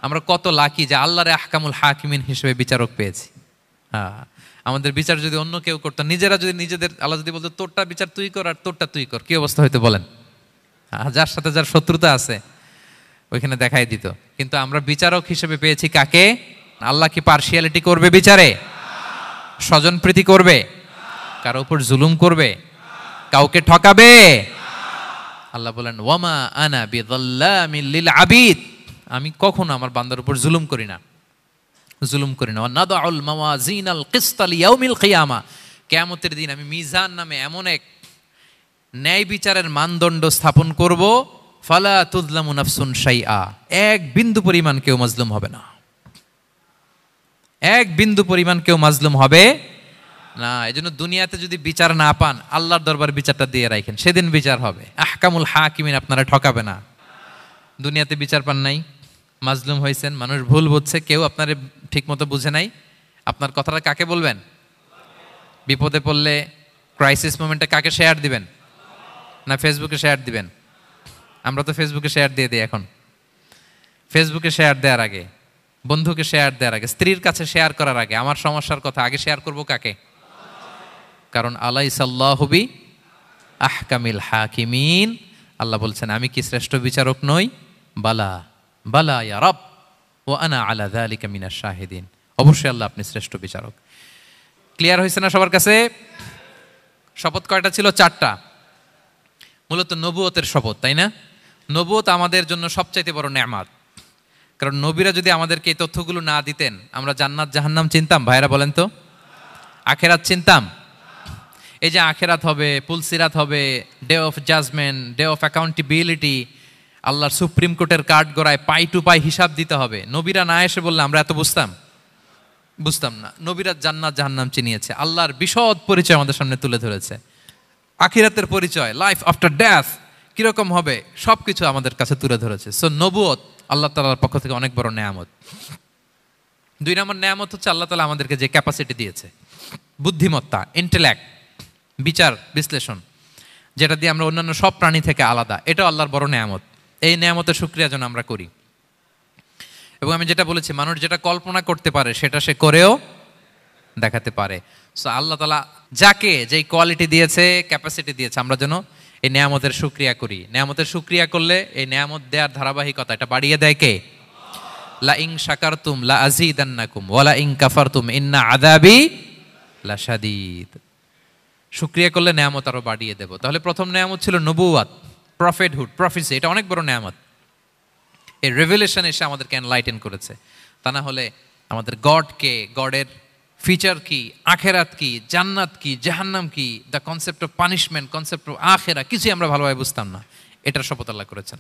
[SPEAKER 1] আমরা কত লাকি যে আল্লাহর আহকামুল হাকিমিন হিসেবে বিচারক পেয়েছি। হ্যাঁ, আমাদের বিচার যদি অন্য কেউ করতো, নিজেরা যদি নিজেদের, আল্লাহ যদি বলতো তোরটা বিচার তুই কর আর তোরটা তুই কর, কি অবস্থা হইতো বলেন? যার সাথে যার শত্রুতা আছে ওইখানে দেখাই দিত। কিন্তু আমরা বিচারক হিসেবে পেয়েছি কাকে? আল্লাহ কি পার্সিয়ালিটি করবে বিচারে? স্বজনপ্রীতি করবে? কারো উপর জুলুম করবে? কাউকে ঠকাবে? আল্লাহ বলেন ওয়ামা আনা বিযাল্লামিল লিল আবিদ, আমি কখনো আমার বান্দার উপর জুলুম করি না, জুলুম করি না। নাদাউল মাওয়াজিনাল কিসতা লিয়াউমিল কিয়ামা, কিয়ামতের দিন আমি মিজান নামে এমন এক ন্যায় বিচারের মানদণ্ড স্থাপন করব, ফালা তুযলামু নাফসুন শাইআ, এক বিন্দু পরিমাণ কেউ মাজলুম হবে না, এক বিন্দু পরিমাণ কেউ মাজলুম হবে না। এজন্য দুনিয়াতে যদি বিচার না পান, আল্লাহর দরবার বিচারটা দিয়ে রাখেন, সেদিন বিচার হবে। আহকামুল হাকিমিন আপনারা ঠকাবে না। দুনিয়াতে বিচার পান নাই, মাজলুম হয়েছেন, মানুষ ভুল বুঝছে, কেউ আপনারে ঠিক মতো বুঝে নাই, আপনার কথাটা কাকে বলবেন? বিপদে পড়লে ক্রাইসিস মোমেন্টে কাকে শেয়ার দিবেন? না ফেসবুকে শেয়ার দিবেন? আমরা তো ফেসবুকে শেয়ার দিয়ে দিই এখন। ফেসবুকে শেয়ার দেওয়ার আগে, বন্ধুকে শেয়ার দেওয়ার আগে, স্ত্রীর কাছে শেয়ার করার আগে আমার সমস্যার কথা আগে শেয়ার করব কাকে? কারণ আলাইসাল্লাহু বি আহকামিল হাকিমিন, আল্লাহ বলছেন আমি কি শ্রেষ্ঠ বিচারক নই? বালা বালা ইয়া রব ওয়া আনা আলা যালিকা মিনাশ শাহিদিন, অবশ্যই আল্লাহ আপনি শ্রেষ্ঠ বিচারক। ক্লিয়ার হয়েছে না সবার কাছে? শপথ কয়টা ছিল? 4টা। মূলত নবুয়তের শপথ, তাই না? নবুয়ত আমাদের জন্য সবচাইতে বড় নেয়ামত। কারণ নবীরা যদি আমাদেরকে এই তথ্যগুলো না দিতেন, আমরা জান্নাত জাহান্নাম চিনতাম? ভাইরা বলেন তো, আখেরাত চিনতাম? এই যে আখেরাত হবে, পুলসিরাত হবে, day of judgement, day of accountability, আল্লাহর সুপ্রিম কোর্টের কাঠ গড়ায় পাই টু পাই হিসাব দিতে হবে, নবীরা না এসে বললে আমরা এত বুঝতাম না। নবীরা জান্নাত জাহান্নাম চিনিয়েছে, আল্লাহর বিশদ পরিচয় আমাদের সামনে তুলে ধরেছে, আখিরাতের পরিচয়, লাইফ আফটার ডেথ কিরকম হবে, সবকিছু আমাদের কাছে তুলে ধরেছে। সো নবুয়ত আল্লাহ তাআলার পক্ষ থেকে অনেক বড় নেয়ামত। 2 নম্বর নেয়ামত হচ্ছে আল্লাহ তাআলা আমাদেরকে যে ক্যাপাসিটি দিয়েছে, বুদ্ধিমত্তা, ইন্টেলেক্ট, বিচার বিশ্লেষণ, যেটা দিয়ে আমরা অন্যান্য সব প্রাণী থেকে আলাদা, এটাও আল্লাহর বড় নেয়ামত। এই নিয়ামতের শুকরিয়া যেন আমরা করি। এবং আমি যেটা বলেছি, মানুষ যেটা কল্পনা করতে পারে সেটা সে করেও দেখাতে পারে। সো আল্লাহ তাআলা যাকে যেই কোয়ালিটি দিয়েছে, ক্যাপাসিটি দিয়েছে, আমরা যেন এই নিয়ামতের শুকরিয়া করি। নিয়ামতের শুকরিয়া করলে এই নিয়ামত দেওয়ার ধারাবাহিকতা এটা বাড়িয়ে দেয় কে? লা ইন শাকারতুম লা আযীদান্নাকুম ওয়া লা ইন কাফারতুম ইন্না আযাবি লাশাদীদ। শুকরিয়া করলে নিয়ামত আরো বাড়িয়ে দেব। তাহলে প্রথম নিয়ামত ছিল নবুওয়াত, প্রফেটহুড, প্রফেসি। এটা অনেক বড় নিয়ামত। এই রেভেলেশন এসে আমাদেরকে এনলাইটেন করেছে। তা না হলে আমাদের গডকে, গডের ফিচার কি, আখেরাত কি, জান্নাত কি, জাহান্নাম কি, the concept of punishment, concept of আখেরা, কিছুই আমরা ভালোভাবে বুঝতাম না। এটার শপথ আল্লাহ করেছেন।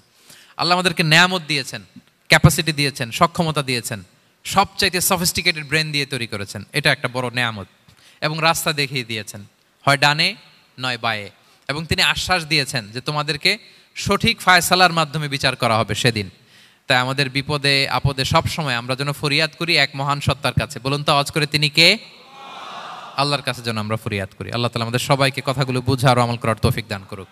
[SPEAKER 1] আল্লাহ আমাদেরকে নিয়ামত দিয়েছেন, ক্যাপাসিটি দিয়েছেন, সক্ষমতা দিয়েছেন, সবচাইতে সফিস্টিকেটেড ব্রেন দিয়ে তৈরি করেছেন। এটা একটা বড় নিয়ামত। এবং রাস্তা দেখিয়ে দিয়েছেন, হয় ডানে নয় বায়ে। এবং তিনি আশ্বাস দিয়েছেন যে তোমাদেরকে সঠিক ফায়সালার মাধ্যমে বিচার করা হবে সেদিন। তাই আমাদের বিপদে আপদে সব সময় আমরা যেন ফরিয়াদ করি এক মহান সত্তার কাছে। বলুন তো আওয়াজ করে, তিনি কে? আল্লাহর কাছে যেন আমরা ফরিয়াদ করি। আল্লাহ তাআলা আমাদের সবাইকে কথাগুলো বুঝা আর আমল করার তৌফিক দান করুক।